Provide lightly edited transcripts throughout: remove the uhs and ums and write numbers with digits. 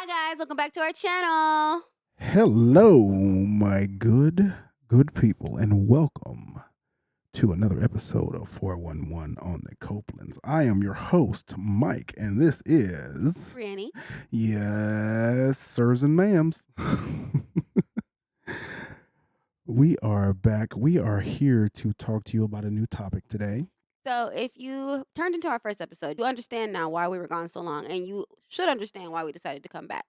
guys, welcome back to our channel. Hello, my good people, and welcome to another episode of 411 on the Copelands. I am your host, Mike, and this is Granny. yes, sirs and ma'ams. We are back. We are here to talk to you about a new topic today. So if you turned into our first episode, you understand now why we were gone so long, and you should understand why we decided to come back.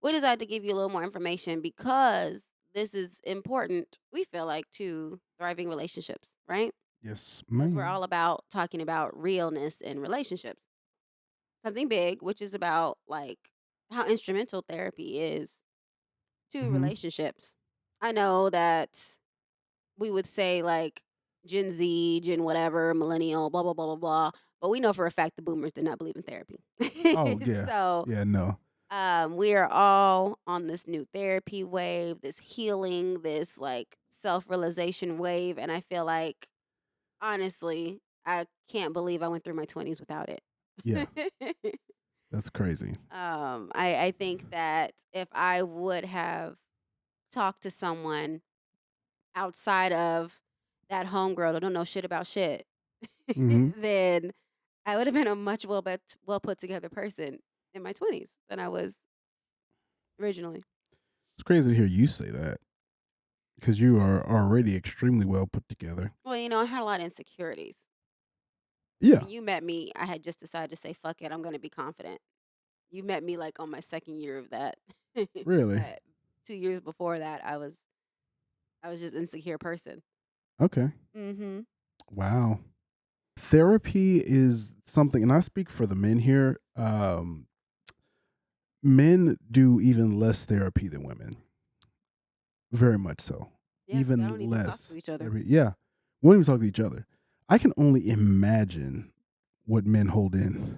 We decided to give you a little more information because this is important, we feel like, to thriving relationships, right? Yes, Because we're ma'am. all about talking about realness in relationships. Something big, which is about like how instrumental therapy is to Mm-hmm. relationships. I know that we would say like Gen Z, Gen whatever, millennial, blah blah blah blah blah. But we know for a fact the boomers did not believe in therapy. Oh yeah, So no. we are all on this new therapy wave, this healing, this like self realization wave, and I feel like honestly, I can't believe I went through my 20s without it. Yeah, that's crazy. I think that if I would have talked to someone outside of that homegirl that don't know shit about shit, Mm-hmm. then I would have been a much well put together person in my 20s than I was originally. It's crazy to hear you say that because you are already extremely well put together. Well, I had a lot of insecurities. Yeah, When you met me, I had just decided to say, fuck it, I'm going to be confident. You met me like on my second year of that. really. But 2 years before that, I was just an insecure person. Okay. Mm-hmm. Wow. Therapy is something, and I speak for the men here. Men do even less therapy than women. Very much so. Yeah, because I Even don't even talk less to each other. therapy. Yeah. We don't even talk to each other. I can only imagine what men hold in.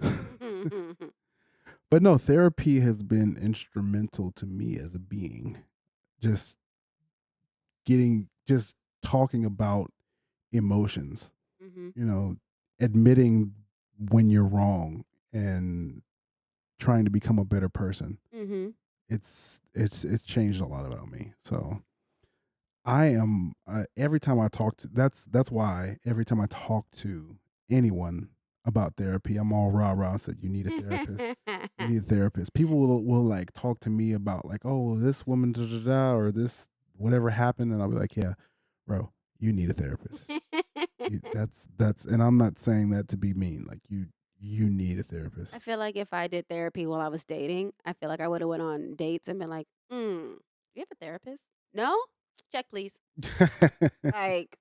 But no, therapy has been instrumental to me as a being. Just just talking about emotions, Mm-hmm. admitting when you're wrong and trying to become a better person. Mm-hmm. It's changed a lot about me. So I am every time I talk to that's why every time I talk to anyone about therapy, I'm all rah rah. Said you need a therapist. You need a therapist. People will like talk to me about like, oh, this woman da da da or this whatever happened, and I'll be like, yeah, bro, you need a therapist. That's and I'm not saying that to be mean. Like you need a therapist. I feel like if I did therapy while I was dating, I feel like I would have went on dates and been like, you have a therapist? No? Check please. Like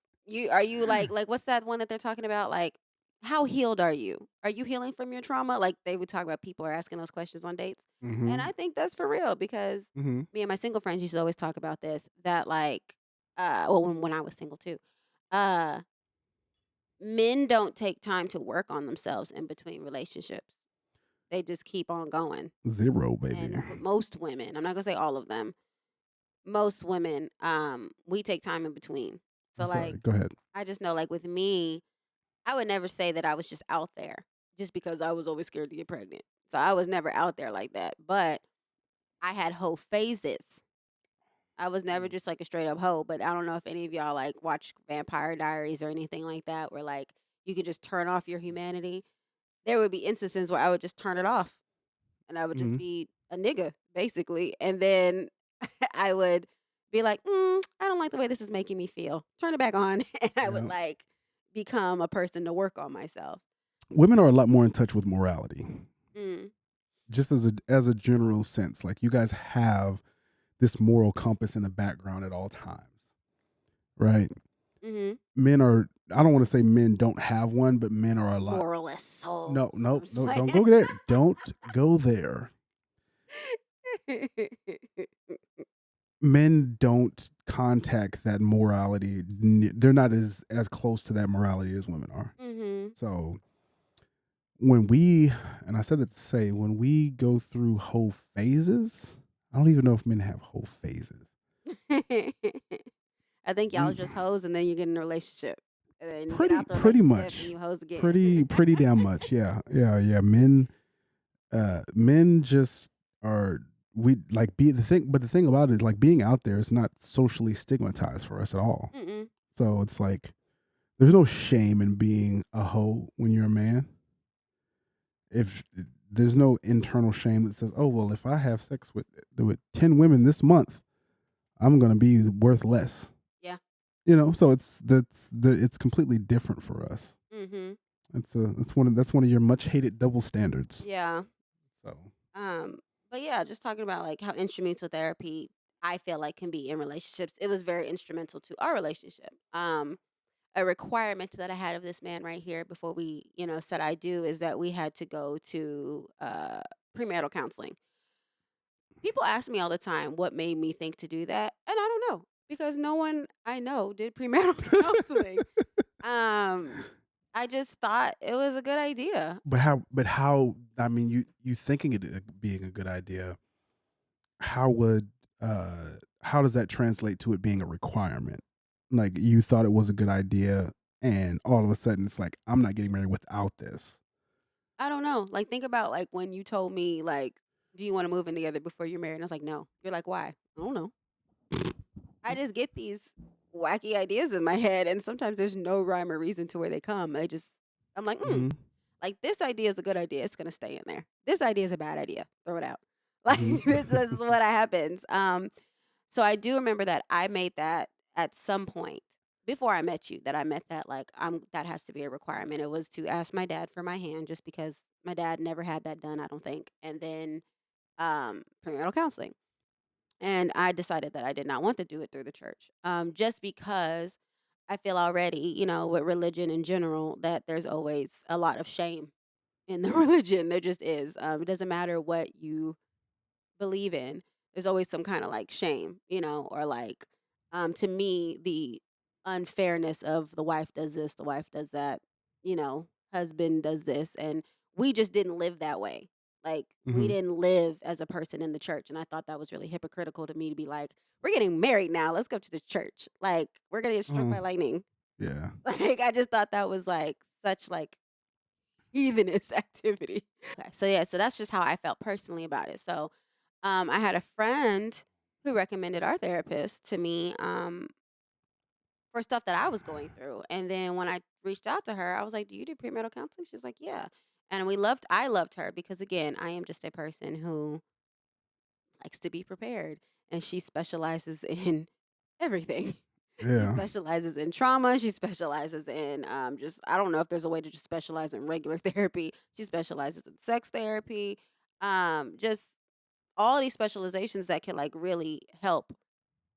are you like what's that one that they're talking about? Like, how healed are you? Are you healing from your trauma? Like they would talk about people are asking those questions on dates. And Mm-hmm. I think that's for real because Mm-hmm. me and my single friends used to always talk about this, that like well when I was single too. Uh Men don't take time to work on themselves in between relationships. They just keep on going. Zero, baby. And most women, I'm not gonna say all of them, most women, we take time in between. So I'm like sorry. Go ahead. I just know like with me, I would never say that I was just out there just because I was always scared to get pregnant. So I was never out there like that. But I had whole phases. I was never just like a straight up hoe, but I don't know if any of y'all like watch Vampire Diaries or anything like that where like you could just turn off your humanity. There would be instances where I would just turn it off and I would just Mm-hmm. be a nigga basically, and then I would be like, I don't like the way this is making me feel. Turn it back on, and I would Yeah. like become a person to work on myself. Women are a lot more in touch with morality. Mm. Just as a general sense, like you guys have this moral compass in the background at all times, right? Mm-hmm. Men are. I don't want to say men don't have one, but men are a lot. Moralist souls. No, I'm no, just no. playing. Don't go there. Don't go there. Men don't contact that morality. They're not as close to that morality as women are. Mm-hmm. So when we, and I said that to say, when we go through whole phases, I don't even know if men have whole phases. I think y'all We just hoes, and then you get in a relationship, and then you get pretty out the pretty relationship, and much, you hoes again. pretty damn much. Yeah. Men just are we like be the thing, but the thing about it is like being out there is not socially stigmatized for us at all. Mm-mm. So it's like there's no shame in being a hoe when you're a man. If there's no internal shame that says, "Oh well, if I have sex with 10 women this month, I'm gonna be worth less." Yeah. So it's completely different for us. Mm-hmm. That's one of your much hated double standards. Yeah. So Um, but yeah, just talking about like how instrumental therapy I feel like can be in relationships. It was very instrumental to our relationship. A requirement that I had of this man right here before we, said I do is that we had to go to premarital counseling. People ask me all the time what made me think to do that, and I don't know because no one I know did premarital counseling. Um, I just thought it was a good idea. but how I mean you thinking it being a good idea, how would how does that translate to it being a requirement? Like you thought it was a good idea and all of a sudden it's like I'm not getting married without this. I don't know. Like, think about like when you told me like, "Do you want to move in together before you're married?" And I was like, "No." You're like, "Why?" I don't know. I just get these wacky ideas in my head, and sometimes there's no rhyme or reason to where they come. I'm like, Mhm. like this idea is a good idea. It's gonna stay in there. This idea is a bad idea. Throw it out. Like Mhm. this is what happens. So I do remember that I made that at some point before I met you. That I met that like that has to be a requirement. It was to ask my dad for my hand, just because my dad never had that done. I don't think. And then premarital counseling. And I decided that I did not want to do it through the church, just because I feel already, with religion in general, that there's always a lot of shame in the religion. There just is. It doesn't matter what you believe in. There's always some kind of like shame, or like, to me, the unfairness of the wife does this, the wife does that, husband does this. And we just didn't live that way. Like, we Mhm. didn't live as a person in the church. And I thought that was really hypocritical to me to be like, we're getting married now. Let's go to the church. Like, we're going to get struck Mm. by lightning. Yeah. Like, I just thought that was like such like heathenist activity. Okay, so yeah, so that's just how I felt personally about it. So, I had a friend who recommended our therapist to me, for stuff that I was going through, and then when I reached out to her, I was like, "Do you do premarital counseling?" She's like, "Yeah," and I loved her because again, I am just a person who likes to be prepared, and she specializes in everything. She Yeah. specializes in trauma. She specializes in just I don't know if there's a way to just specialize in regular therapy. She specializes in sex therapy. Just all these specializations that can like really help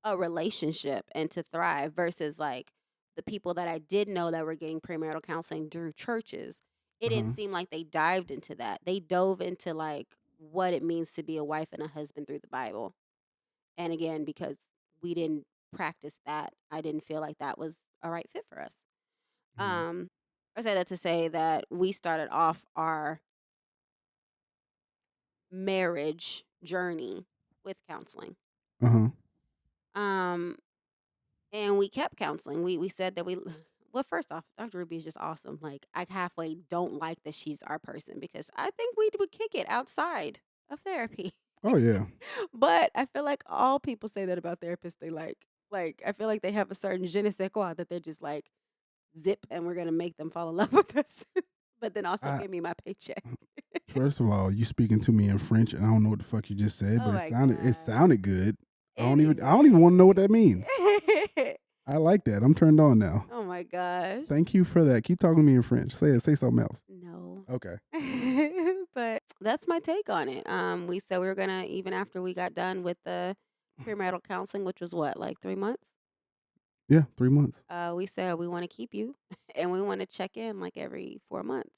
a relationship and to thrive versus like the people that I did know that were getting premarital counseling through churches. It didn't Uh-huh. seem like they dived into that. They dove into like what it means to be a wife and a husband through the Bible. And again, because we didn't practice that, I didn't feel like that was a right fit for us. Mhm. Um, I say that to say that we started off our marriage journey with counseling. Uh-huh. Um, and we kept counseling. We said that we well, first off, Dr. Ruby is just awesome. Like I halfway don't like that she's our person because I think we would kick it outside of therapy. Oh yeah. But I feel like all people say that about therapists they like. Like I feel like they have a certain je ne sais quoi that they're just like zip and we're gonna make them fall in love with us. But then also I give me my paycheck. First of all, you speaking to me in French and I don't know what the fuck you just said, Oh but it my sounded it god. sounded good. I don't even want to know what that Anyway. means. I like that. I'm turned on now. Oh my gosh. Thank you for that. Keep talking to me in French. Say something else. No. Okay. But that's my take on it. We said we were gonna even after we got done with the premarital counseling, which was what, like 3 months? Yeah, 3 months. We said we want to keep you and we want to check in like every 4 months.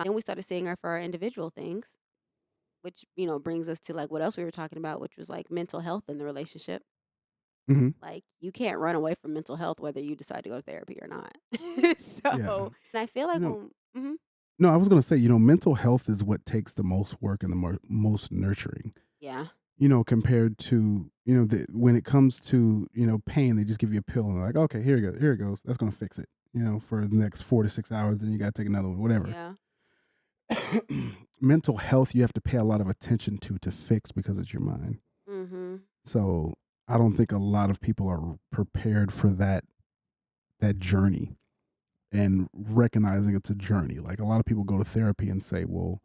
Then we started seeing her for our individual things, which, brings us to like what else we were talking about, which was like mental health in the relationship. Hmm. Like you can't run away from mental health whether you decide to go to therapy or not. Yeah. So, and I feel You like know, when, mhm, no, I was gonna say, mental health is what takes the most work and the most nurturing. yeah, Compared to when it comes to pain, they just give you a pill and they're like, okay, here it goes. That's gonna fix it. For the next 4 to 6 hours, then you gotta take another one, whatever. yeah, mental health you have to pay a lot of attention to fix because it's your mind. Mhm. So I don't think a lot of people are prepared for that journey and recognizing it's a journey. Like a lot of people go to therapy and say, "Well,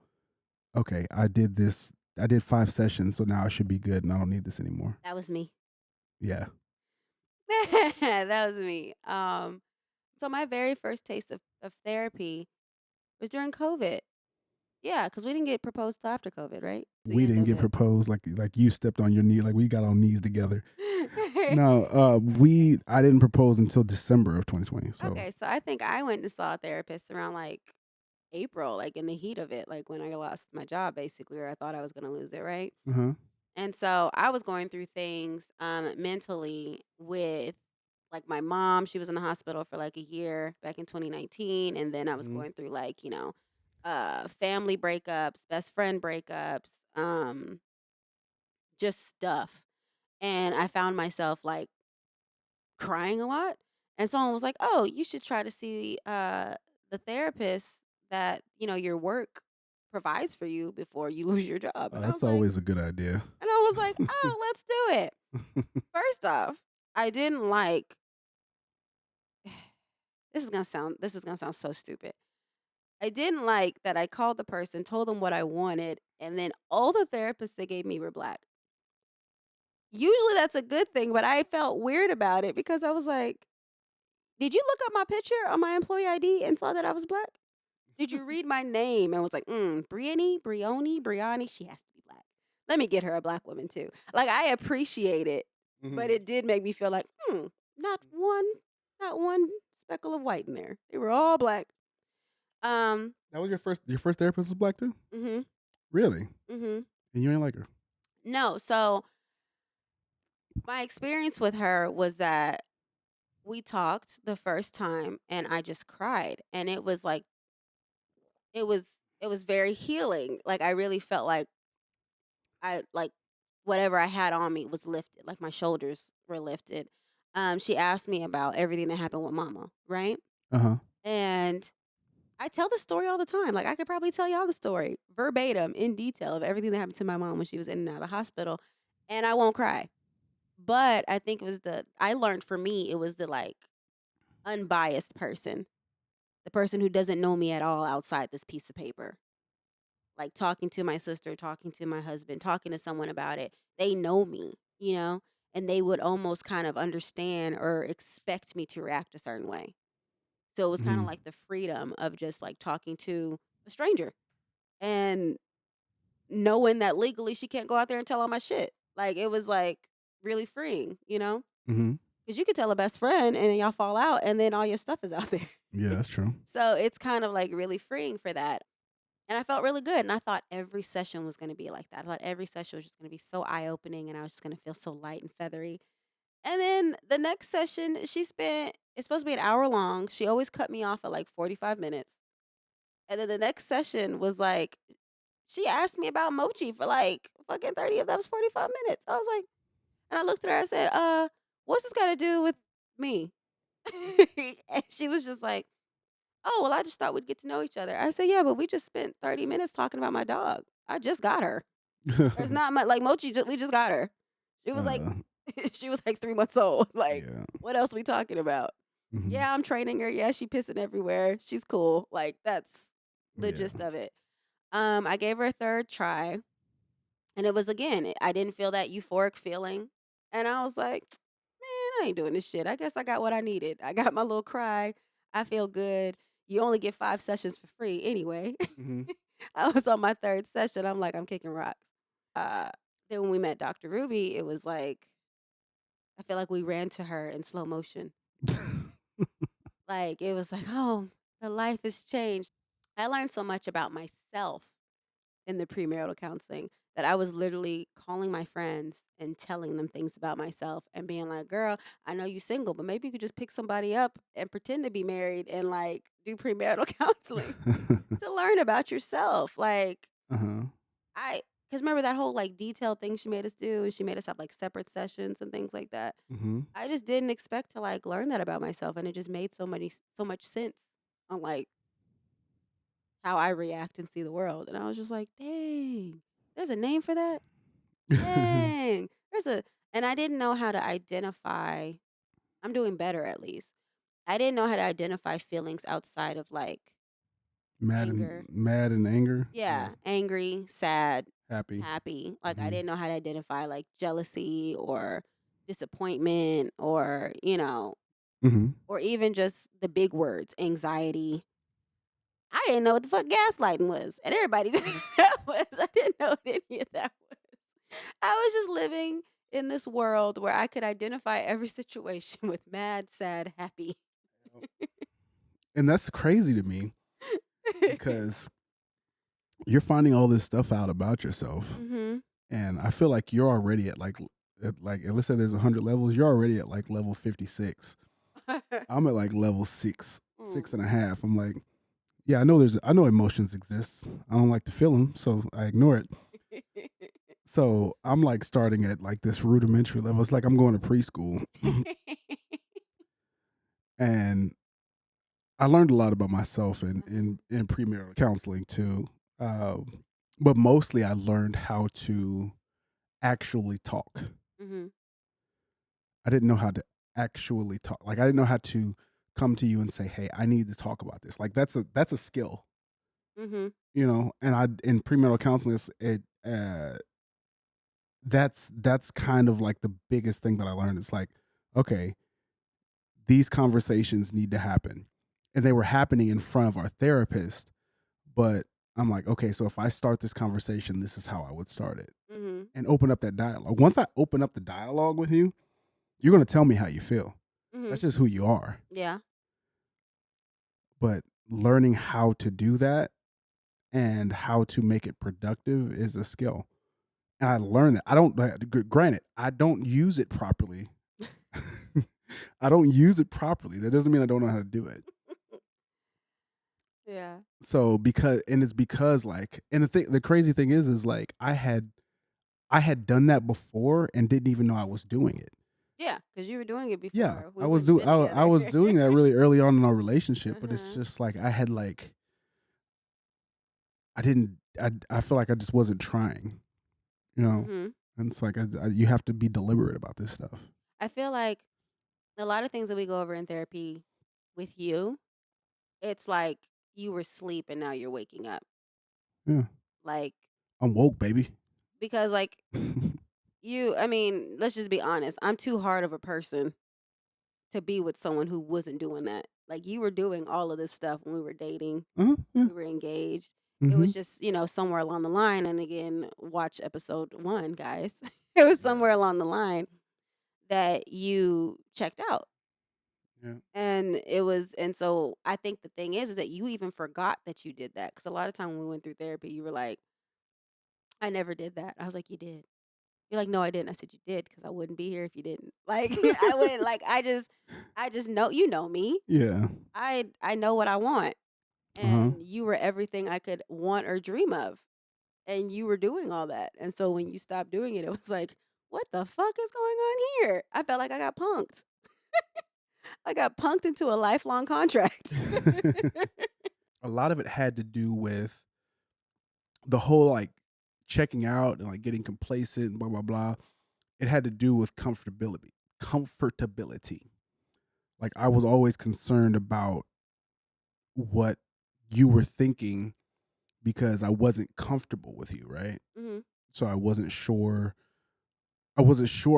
okay, I did this. I did 5 sessions, so now I should be good, and I don't need this anymore." That was me. Yeah, That was me. So my very first taste of therapy was during COVID. Yeah, because we didn't get proposed till after COVID, right? It's the we end didn't of get it. proposed like you stepped on your knee, like we got on knees together. No, we I didn't propose until December of 2020. So, Okay, so I think I went and saw a therapist around like April, like in the heat of it, like when I lost my job basically, or I thought I was gonna lose it, right? uh huh, And so I was going through things mentally with like my mom, she was in the hospital for like a year back in 2019. And then I was hmm going through like, family breakups, best friend breakups, just stuff. And I found myself like crying a lot. And someone was like, "Oh, you should try to see the therapist that, your work provides for you before you lose your job." And I that's was like, always a good idea. "Oh, let's do it." First off, I didn't like this is gonna sound so stupid. I didn't like that I called the person, told them what I wanted, and then all the therapists they gave me were black. Usually that's a good thing, but I felt weird about it because I was like, "Did you look up my picture on my employee ID and saw that I was black? Did you read my name and was like, Brioni, she has to be black. Let me get her a black woman too." Like I appreciate it, but hmm it did make me feel like, not one, not one speckle of white in there. They were all black. Um, That was your first therapist was black too? mhm, Really? mhm. And you ain't like her? No, so my experience with her was that we talked the first time and I just cried and it was like it was it was very healing. Like I really felt like I like whatever I had on me was lifted, like my shoulders were lifted. She asked me about everything that happened with mama, right? Uh huh. And I tell the story all the time. Like I could probably tell y'all the story verbatim in detail of everything that happened to my mom when she was in and out of the hospital. And I won't cry. But I think it was I learned for me, it was the like unbiased person, the person who doesn't know me at all outside this piece of paper. Like talking to my sister, talking to my husband, talking to someone about it. They know me, and they would almost kind of understand or expect me to react a certain way. So it was kind of hmm like the freedom of just like talking to a stranger and knowing that legally she can't go out there and tell all my shit. Like it was like really freeing, hmm because you could tell a best friend and then y'all fall out and then all your stuff is out there. Yeah, that's true. So it's kind of like really freeing for that. And I felt really good. And I thought every session was going to be like that. I thought every session was just going to be so eye opening and I was just going to feel so light and feathery. And then the next session, it's supposed to be an hour long. She always cut me off at like 45 minutes. And then the next session was like, she asked me about mochi for like fucking 30 of those 45 minutes. I was like, and I looked at her, I said, what's this got to do with me? And she was just like, "Oh, well, I just thought we'd get to know each other." I said, "Yeah, but we just spent 30 minutes talking about my dog. I just got her. There's not much like Mochi. We just got her. She was like, uh, she was like 3 months old. Like, yeah. what else we talking about? hmm Yeah, I'm training her. Yeah, she pissing everywhere. She's cool. Like, that's the Yeah. gist of it. I gave her a third try, and it was again. I didn't feel that euphoric feeling, and I was like, "Man, I ain't doing this shit. I guess I got what I needed. I got my little cry. I feel good. You only get 5 sessions for free anyway." hmm I was on my third session. I'm like, I'm kicking rocks. Uh, then when we met Dr. Ruby, it was like I feel like we ran to her in slow motion. Like it was like, oh, the life has changed. I learned so much about myself in the premarital counseling that I was literally calling my friends and telling them things about myself and being like, "Girl, I know you single, but maybe you could just pick somebody up and pretend to be married and like do premarital counseling to learn about yourself." Like uh-huh. because remember that whole like detailed thing she made us do, and she made us have like separate sessions and things like that. hmm I just didn't expect to like learn that about myself, and it just made so much sense on like how I react and see the world. And I was just like, dang, there's a name for that? Dang. And I didn't know how to identify. I'm doing better at least. I didn't know how to identify feelings outside of like anger. Mad and anger Yeah, or angry, sad, happy. happy. Like I Mhm. didn't know how to identify like jealousy or disappointment or, Mhm. or even just the big words, anxiety. I didn't know what the fuck gaslighting was. And everybody knew what that was. I didn't know what any of that was. I was just living in this world where I could identify every situation with mad, sad, happy. And that's crazy to me because you're finding all this stuff out about yourself, Mhm. and I feel like you're already at let's say there's 100 levels, you're already at like level 56. I'm at like level six, Mm. six and a half. I'm like, yeah, I know emotions exist. I don't like to feel them, so I ignore it. So I'm like starting at like this rudimentary level. It's like I'm going to preschool, and I learned a lot about myself in premarital counseling too. But mostly I learned how to actually talk. Mhm. I didn't know how to actually talk. Like I didn't know how to come to you and say, "Hey, I need to talk about this." Like that's a skill, Mhm. you know. And I in premarital counseling, that's kind of like the biggest thing that I learned. It's like, okay, these conversations need to happen, and they were happening in front of our therapist. But I'm like, okay, so if I start this conversation, this is how I would start it, Mhm. and open up that dialogue. Once I open up the dialogue with you, you're gonna tell me how you feel. That's Mhm. just who you are. Yeah. But learning how to do that and how to make it productive is a skill. And I learned that. I don't granted, I don't use it properly. I don't use it properly. That doesn't mean I don't know how to do it. Yeah. So it's because like and the crazy thing is like I had done that before and didn't even know I was doing it. Yeah, because you were doing it Yeah, before we wouldn't have been I together. was doing that really early on in our relationship, but it's Uh-huh. just like I had like I didn't I feel like I just wasn't trying, you know? Mhm. And it's like you have to be deliberate about this stuff. I feel like a lot of things that we go over in therapy with you, it's like you were asleep and now you're waking up. Yeah. Like, I'm woke, baby. because like I mean, let's just be honest. I'm too hard of a person to be with someone who wasn't doing that. Like you were doing all of this stuff when we were dating, Yeah. we were engaged. It was Mhm. just, somewhere along the line. And again, watch episode 1, guys. It was Yeah. somewhere along the line that you checked out. Yeah. And so I think the thing is that you even forgot that you did that. Cause a lot of time when we went through therapy, you were like, I never did that. I was like, you did. You're like, no, I didn't. I said, you did. Cause I wouldn't be here if you didn't. Like, I would, like, I just know, me. Yeah. I know what I want. Uh-huh. And you were everything I could want or dream of. And you were doing all that. And so when you stopped doing it, it was like, what the fuck is going on here? I felt like I got punked. I got punked into a lifelong contract. A lot of it had to do with the whole like checking out and like getting complacent and blah blah blah. It had to do with comfortability. Comfortability. Like I was always concerned about what you were thinking because I wasn't comfortable with you, right? Hmm. So I wasn't sure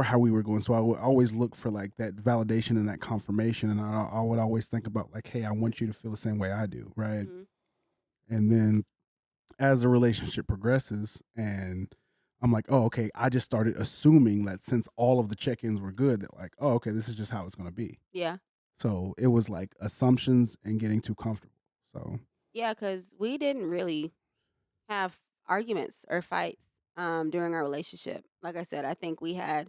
how we were going. So I would always look for like that validation and that confirmation. And I would always think about like, hey, I want you to feel the same way I do, right? Hmm. And then as the relationship progresses and I'm like, oh, okay, I just started assuming that since all of the check-ins were good, that like, oh, okay, this is just how it's gonna be. Yeah. So it was like assumptions and getting too comfortable. So Yeah. Cause we didn't really have arguments or fights during our relationship. Like I said, I think we had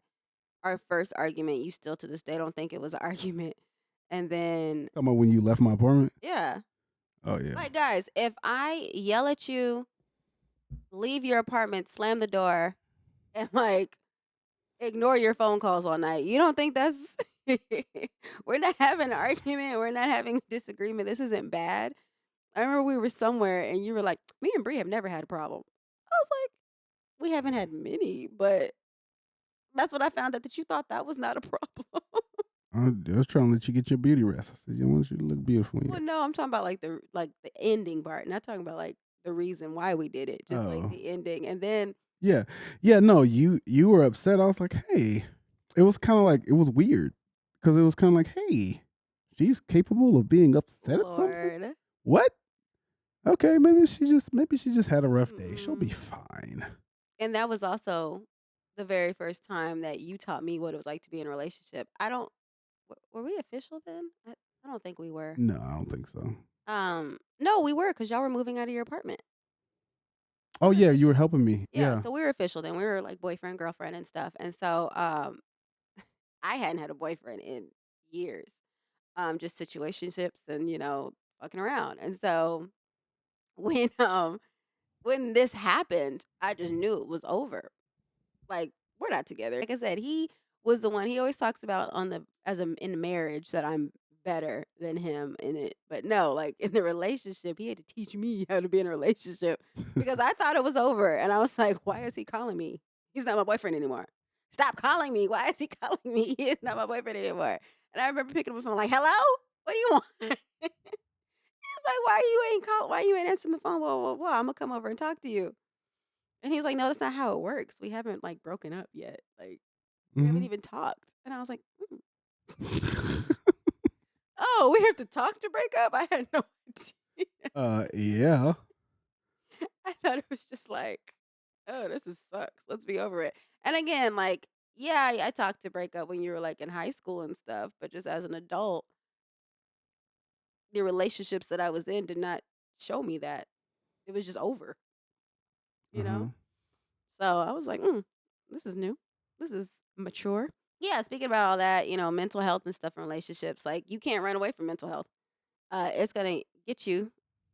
our first argument. You still to this day don't think it was an argument. And then, talking about when you left my apartment. yeah. Oh yeah. Like, guys, if I yell at you, leave your apartment, slam the door, and like ignore your phone calls all night, you don't think that's. We're not having an argument. We're not having a disagreement. This isn't bad. I remember we were somewhere and you were like, "Me and Bree have never had a problem." I was like, "We haven't had many," but that's what I found out that you thought that was not a problem. I was trying to let you get your beauty rest. I said, "You want you to look beautiful in Well, here." no, I'm talking about like the ending part, not talking about like the reason why we did it, just like Oh. the ending. And then Yeah. Yeah, no, you were upset. I was like, "Hey." It was kinda like it was weird because it was kinda like, "Hey, she's capable of being upset at something? Lord. What? Okay, maybe she just had a rough day. She'll be Mm-mm. fine." And that was also the very first time that you taught me what it was like to be in a relationship. I don't were we official then? I don't think we were. No, I don't think so. No, we were because y'all were moving out of your apartment. Oh, We were yeah, you were official. helping me. Yeah, Yeah. so we were official then. We were like boyfriend, girlfriend and stuff. And so I hadn't had a boyfriend in years. Just situationships and, fucking around. And so when when this happened, I just knew it was over. Like, we're not together. Like I said, he was the one he always talks about on the as a in marriage that I'm better than him in it. But no, like in the relationship, he had to teach me how to be in a relationship because I thought it was over. And I was like, why is he calling me? He's not my boyfriend anymore. Stop calling me. Why is he calling me? He is not my boyfriend anymore. And I remember picking up the phone like, hello? What do you want? He's like, why you ain't answering the phone? Blah, blah, blah. I'm gonna come over and talk to you. And he was like, "No, that's not how it works. We haven't, like, broken up yet. Like, we haven't Mhm. even talked." And I was like, "Mm. Oh, we have to talk to break up? I had no idea." Yeah. I thought it was just like, "Oh, this is sucks. Let's be over it." And again, like, yeah, I talked to break up when you were, like, in high school and stuff, but just as an adult, the relationships that I was in did not show me that. It was just over, you know? Uh-huh. So I was like, this is new. This is mature. Yeah, speaking about all that, mental health and stuff in relationships, like you can't run away from mental health. It's gonna get you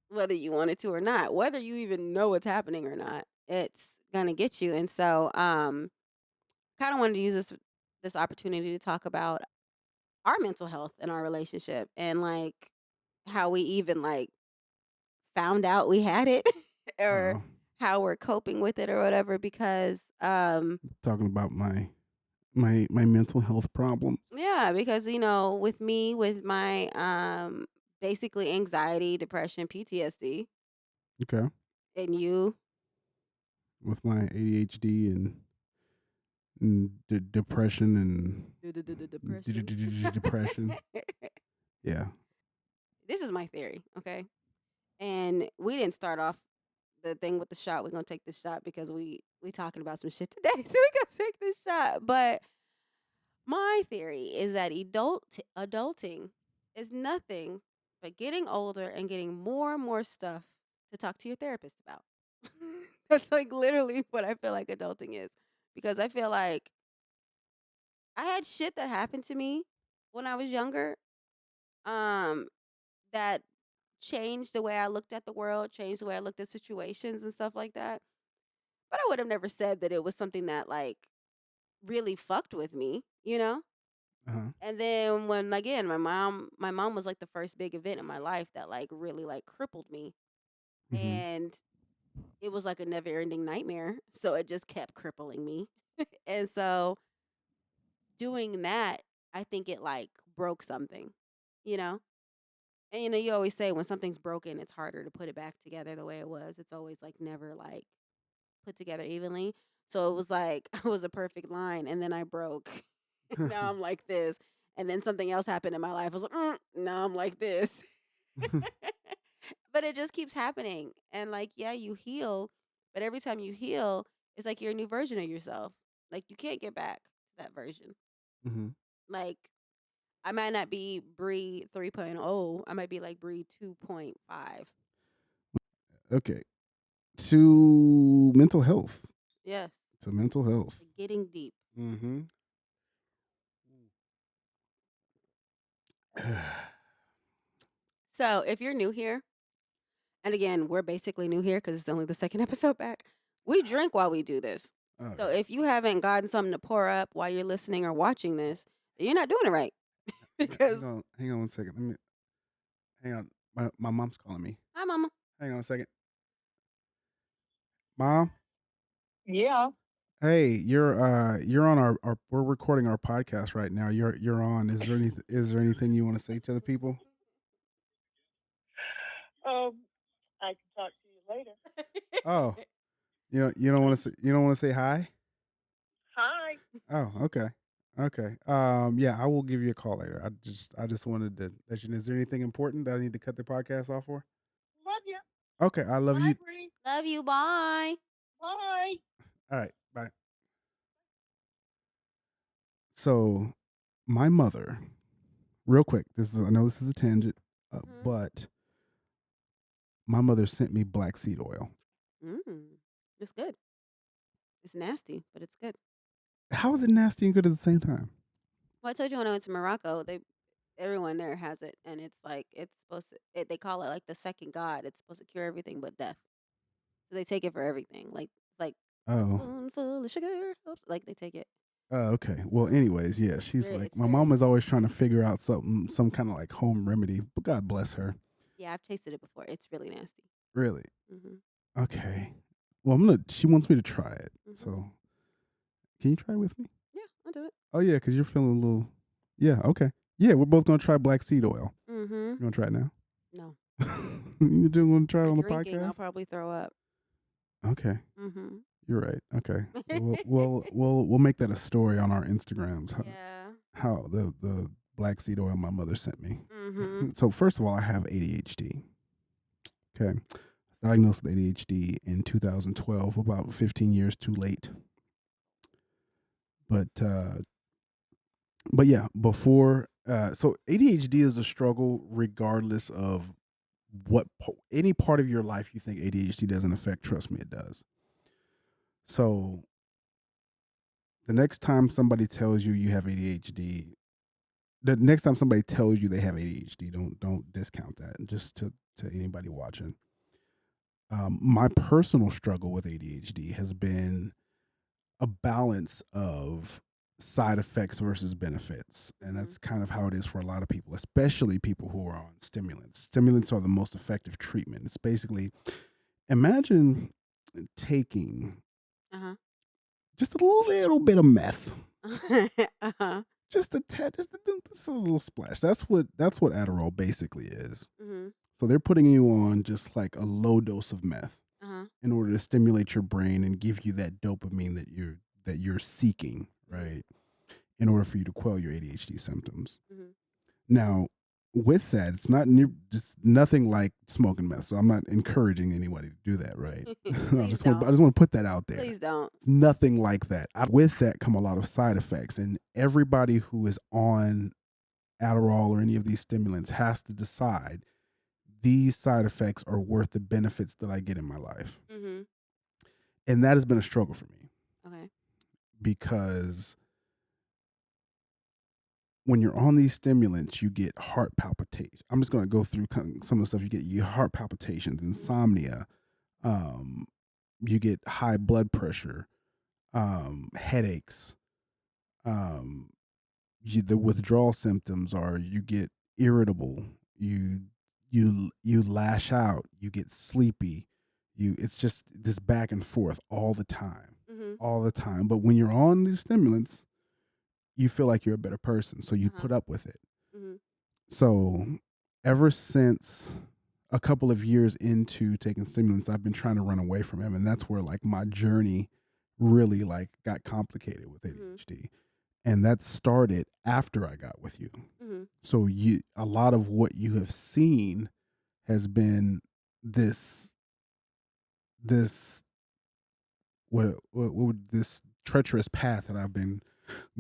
whether you want it to or not, whether you even know what's happening or not. It's gonna get you. And so kind of wanted to use this opportunity to talk about our mental health in our relationship and like how we even like found out we had it or Uh-oh. how we're coping with it or whatever because Talking about my mental health problems. yeah, because with me, with my basically anxiety, depression, PTSD, Okay. and you, With my ADHD and depression and depression. depression. Yeah. This is my theory, okay? And we didn't start off the thing with the shot. We're gonna take this shot because we talking about some shit today, so we gonna take this shot. But my theory is that adulting is nothing but getting older and getting more and more stuff to talk to your therapist about. That's like literally what I feel like adulting is. Because I feel like I had shit that happened to me when I was younger, um, that changed the way I looked at the world, changed the way I looked at situations and stuff like that. But I would have never said that it was something that like really fucked with me, you know? Uh-huh. And then when again, my mom was like the first big event in my life that like really like crippled me. Mhm. And it was like a never ending nightmare. So it just kept crippling me. And so doing that, I think it like broke something, you know? And you always say when something's broken, it's harder to put it back together the way it was. It's always like never like put together evenly. So it was like it was a perfect line and then I broke. Now I'm like this. And then something else happened in my life. I was like, now I'm like this. But it just keeps happening. And like, yeah, you heal, but every time you heal, it's like you're a new version of yourself. Like you can't get back to that version. Mhm. Like I might not be Bree 3.0. I might be like Bree 2.5. Okay. To mental health. Yes. To mental health. Getting deep. Mhm. So if you're new here, and again, we're basically new here because it's only the second episode back. We drink while we do this. All So right. if you haven't gotten something to pour up while you're listening or watching this, you're not doing it right. Hang Because on. Hang on one second. Let me hang on. My mom's calling me. Hi, mama. Hang on a second. Mom? Yeah. Hey, you're on our we're recording our podcast right now. You're on. Is there anything you want to say to the people? I can talk to you later. Oh, you don't want to say hi? Hi. Oh, okay. Okay. Yeah, I will give you a call later. I just wanted to let you know. Is there anything important that I need to cut the podcast off for? Love you. Okay, I love you. Bye, Bree. Love you. Bye. Bye. All right, bye. So, my mother, real quick. I know this is a tangent, Mhm. but my mother sent me black seed oil. It's good. It's nasty, but it's good. How is it nasty and good at the same time? Well, I told you when I went to Morocco, everyone there has it, and it's like it's supposed to. They call it like the second god. It's supposed to cure everything but death. So they take it for everything. Like it's like a Oh. spoonful of sugar. Helps. Like they take it. Oh, okay. Well, anyways, yeah, she's like, It's my very mom is always trying to nasty. figure out some kind of like home remedy, but God bless her. Yeah, I've tasted it before. It's really nasty. Really? Mhm. Okay. Well, she wants me to try it. Mhm. So, can you try it with me? Yeah, I'll do it. Oh, yeah, because you're feeling a little. Yeah, okay. Yeah, we're both going to try black seed oil. Mhm. You want to try it now? No. You just want to try it For on the drinking, I'll podcast? probably throw up. Okay. Mhm. You're right. Okay. We'll make that a story on our Instagrams. Yeah. How the black seed oil my mother sent me. Mhm. So first of all, I have ADHD. Okay. I was diagnosed with ADHD in 2012, about 15 years too late. But yeah, before so ADHD is a struggle regardless of any part of your life you think ADHD doesn't affect. Trust me, it does. So the next time somebody tells you have ADHD, the next time somebody tells you they have ADHD, don't discount that. Just to anybody watching, my personal struggle with ADHD has been a balance of side effects versus benefits. And that's kind of how it is for a lot of people, especially people who are on stimulants. Stimulants are the most effective treatment. It's basically, imagine taking Uh-huh. just a little bit of meth. Uh-huh. Just a tad, just a little splash. That's what Adderall basically is. Mhm. So they're putting you on just like a low dose of meth Uh-huh. in order to stimulate your brain and give you that dopamine that you're seeking, Mhm. right? In order for you to quell your ADHD symptoms. Mhm. Now, with that, it's just nothing like smoking meth. So I'm not encouraging anybody to do that, right? I Please just want don't. to put that out there. Please don't. It's nothing like that. With that come a lot of side effects, and everybody who is on Adderall or any of these stimulants has to decide these side effects are worth the benefits that I get in my life. Mhm. And that has been a struggle for me Okay. because when you're on these stimulants, you get heart palpitations. I'm just going to go through some of the stuff you get. You heart palpitations, insomnia, you get high blood pressure, headaches. The withdrawal symptoms are you get irritable, you lash out, you get sleepy. It's just this back and forth all the time. Mhm. All the time. But when you're on these stimulants, you feel like you're a better person, so you Uh-huh. put up with it. Mhm. So ever since a couple of years into taking stimulants, I've been trying to run away from him, and that's where like my journey really like got complicated with Mhm. ADHD. And that started after I got with you. Mhm. So a lot of what you have seen has been this what would this treacherous path that I've been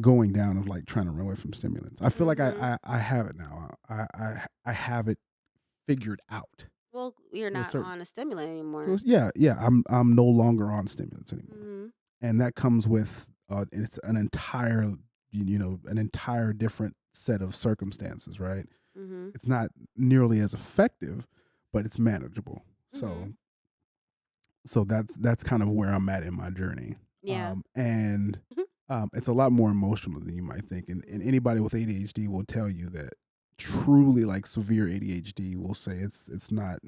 going down of like trying to run away from stimulants. I feel like Mhm. I have it now. I have it figured out. Well, you're To a not certain on a stimulant so anymore. yeah, I'm no longer on stimulants anymore. Mhm. And that comes with it's an entire an entire different set of circumstances, right? Mhm. It's not nearly as effective, but it's manageable. Mhm. So that's kind of where I'm at in my journey. Yeah. And it's a lot more emotional than you might think. And Mhm. anybody with ADHD will tell you that truly like severe ADHD will say it's not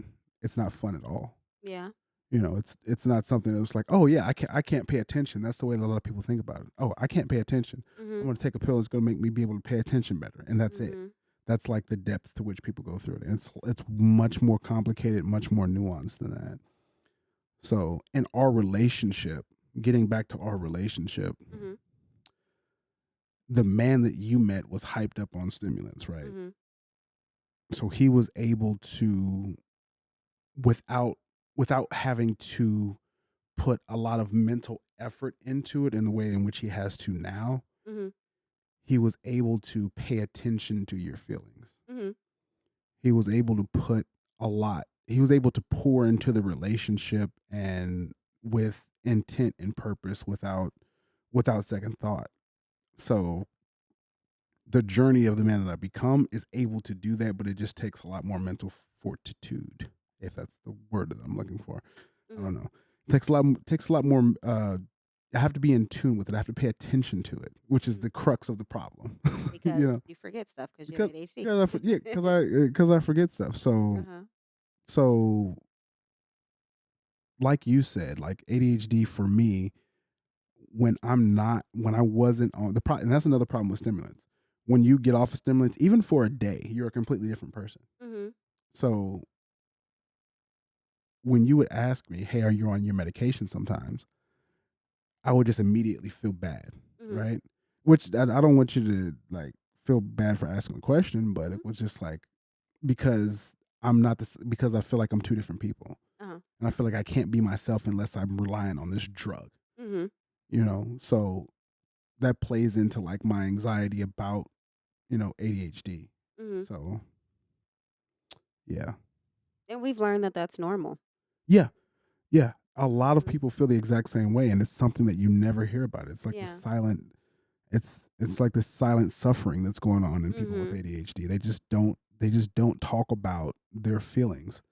fun at all. Yeah. You know, it's not something that was like, oh yeah, I can't pay attention. That's the way that a lot of people think about it. Oh, I can't pay attention. I'm Mhm. going to take a pill. It's going to make me be able to pay attention better, and that's it. Mhm. That's like the depth to which people go through it. And it's much more complicated, much more nuanced than that. So, in our relationship, getting back to our relationship, Mhm. the man that you met was hyped up on stimulants, right? Mhm. So he was able to without without having to put a lot of mental effort into it in the way in which he has to now, Mhm. he was able to pay attention to your feelings. Mhm. He was able to put a lot. He was able to pour into the relationship and with intent and purpose without second thought. So the journey of the man that I become is able to do that, but it just takes a lot more mental fortitude, if that's the word that I'm looking for. I Mhm. don't know. It takes a lot more. I have to be in tune with it. I have to pay attention to it, which is Mhm. the crux of the problem. Because you know, you forget stuff because you have because ADHD. because because I forget stuff. So Uh-huh. so like you said, like ADHD for me, when I wasn't on the problem, and that's another problem with stimulants. When you get off of stimulants, even for a day, you're a completely different person. Mhm. So when you would ask me, "Hey, are you on your medication?" Sometimes I would just immediately feel bad, Mhm. right? Which I don't want you to like feel bad for asking a question, but Mhm. it was just like because I'm not this because I feel like I'm two different people, Uh-huh. and I feel like I can't be myself unless I'm relying on this drug, Mhm. you know. So that plays into like my anxiety about ADHD. Mhm. So yeah, And we've learned that that's normal. yeah, yeah. A lot of Mhm. people feel the exact same way, and it's something that you never hear about. It's like the Yeah. silent. It's like this silent suffering that's going on in people with Mhm. ADHD. They just don't talk about their feelings.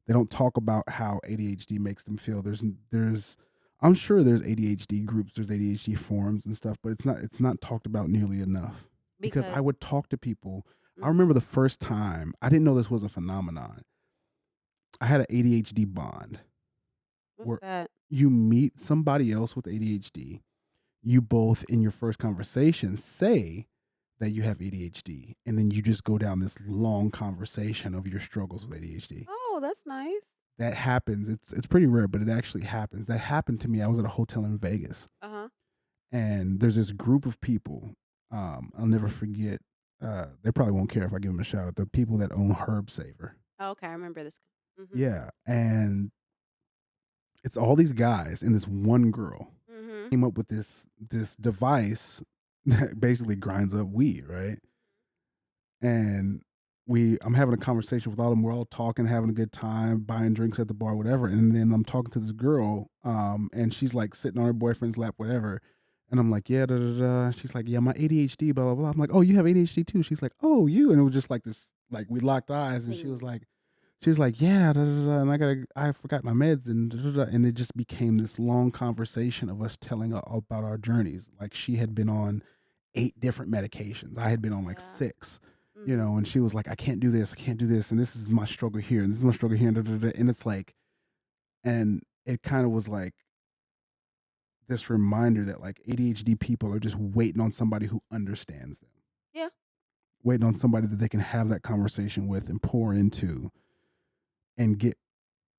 They don't talk about how ADHD makes them feel. There's I'm sure there's ADHD groups, there's ADHD forums and stuff, but it's not talked about nearly enough. Because I Because would talk to people. I mhm. remember the first time I didn't know this was a phenomenon. I had an ADHD bond What's where that? you meet somebody else with ADHD. You both in your first conversation say that you have ADHD, and then you just go down this long conversation of your struggles with ADHD. Oh, that's nice. That happens. It's pretty rare, but it actually happens. That happened to me. I was at a hotel in Vegas, Uh-huh. and there's this group of people. I'll never forget. They probably won't care if I give them a shout out. The people that own Herb Saver. Oh, okay, I remember this. Mhm. Yeah, and it's all these guys and this one girl Mhm. came up with this device that basically grinds up weed, right? And I'm having a conversation with all of them. We're all talking, having a good time, buying drinks at the bar, whatever. And then I'm talking to this girl, and she's like sitting on her boyfriend's lap, whatever. And I'm like, yeah, da, da, da. She's like, yeah, my ADHD, blah, blah, blah. I'm like, oh, you have ADHD too. She's like, oh, you. And it was just like this, like we locked eyes, and Ping. she was like, yeah, da, da, da. And I forgot my meds, and da, da, da. And it just became this long conversation of us telling about our journeys. Like she had been on 8 different medications. I had been on like Yeah. 6, Mhm. and she was like, I can't do this, I can't do this, and this is my struggle here, and this is my struggle here, and, da, da, da. And it's like, and it kind of was like this reminder that like ADHD people are just waiting on somebody who understands them, Yeah. waiting on somebody that they can have that conversation with and pour into and get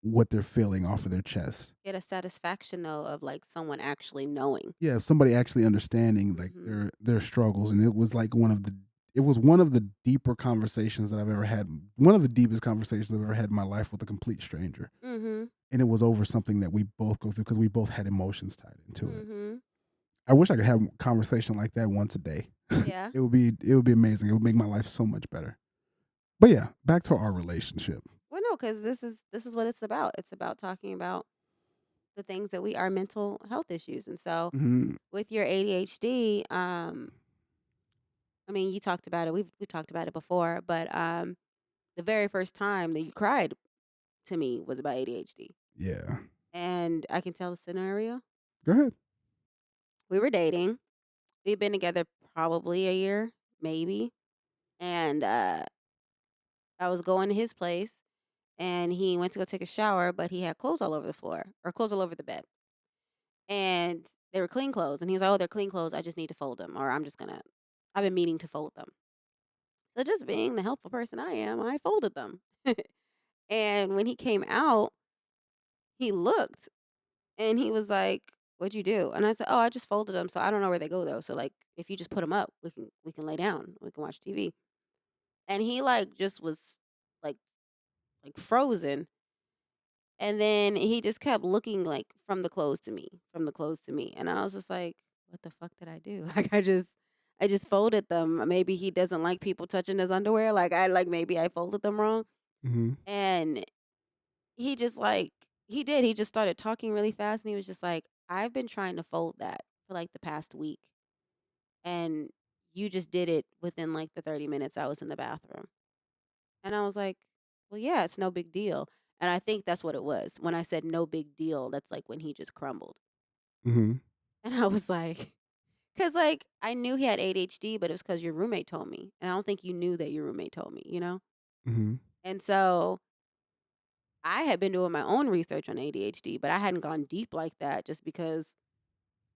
what they're feeling off of their chest. Get a satisfaction though of like someone actually knowing. Yeah, somebody actually understanding like Mhm. their struggles, and it was like one of the deeper conversations that I've ever had. One of the deepest conversations I've ever had in my life with a complete stranger, Mhm. and it was over something that we both go through because we both had emotions tied into it. Mhm. I wish I could have a conversation like that once a day. Yeah. It would be amazing. It would make my life so much better. But yeah, back to our relationship. Well, no, because this is what it's about. It's about talking about the things that we are mental health issues, and so Hmm. with your ADHD, I mean, you talked about it. We've talked about it before, but the very first time that you cried to me was about ADHD, Yeah. and I can tell the scenario. Go ahead. We were dating. We've been together probably a year, maybe, and I was going to his place, and he went to go take a shower, but he had clothes all over the floor or clothes all over the bed. And they were clean clothes. And he was like, "Oh, they're clean clothes. I just need to fold them, or I've been meaning to fold them." So just being the helpful person I am, I folded them. And when he came out, he looked and he was like, "What'd you do?" And I said, "Oh, I just folded them. So I don't know where they go though. So like, if you just put them up, we can lay down. We can watch TV." And he like just was like frozen. And then he just kept looking like from the clothes to me, from the clothes to me. And I was just like, "What the fuck did I do?" Like I just folded them. Maybe he doesn't like people touching his underwear. Maybe I folded them wrong. Mm-hmm. And he just like he did. He just started talking really fast and he was just like, "I've been trying to fold that for like the past week and you just did it within like the 30 minutes I was in the bathroom." And I was like, "Well, yeah, it's no big deal." And I think that's what it was. When I said no big deal, that's like when he just crumbled. Mm-hmm. And I was like, because like I knew he had ADHD, but it was because your roommate told me. And I don't think you knew that your roommate told me, you know? Mm-hmm. And so I had been doing my own research on ADHD, but I hadn't gone deep like that just because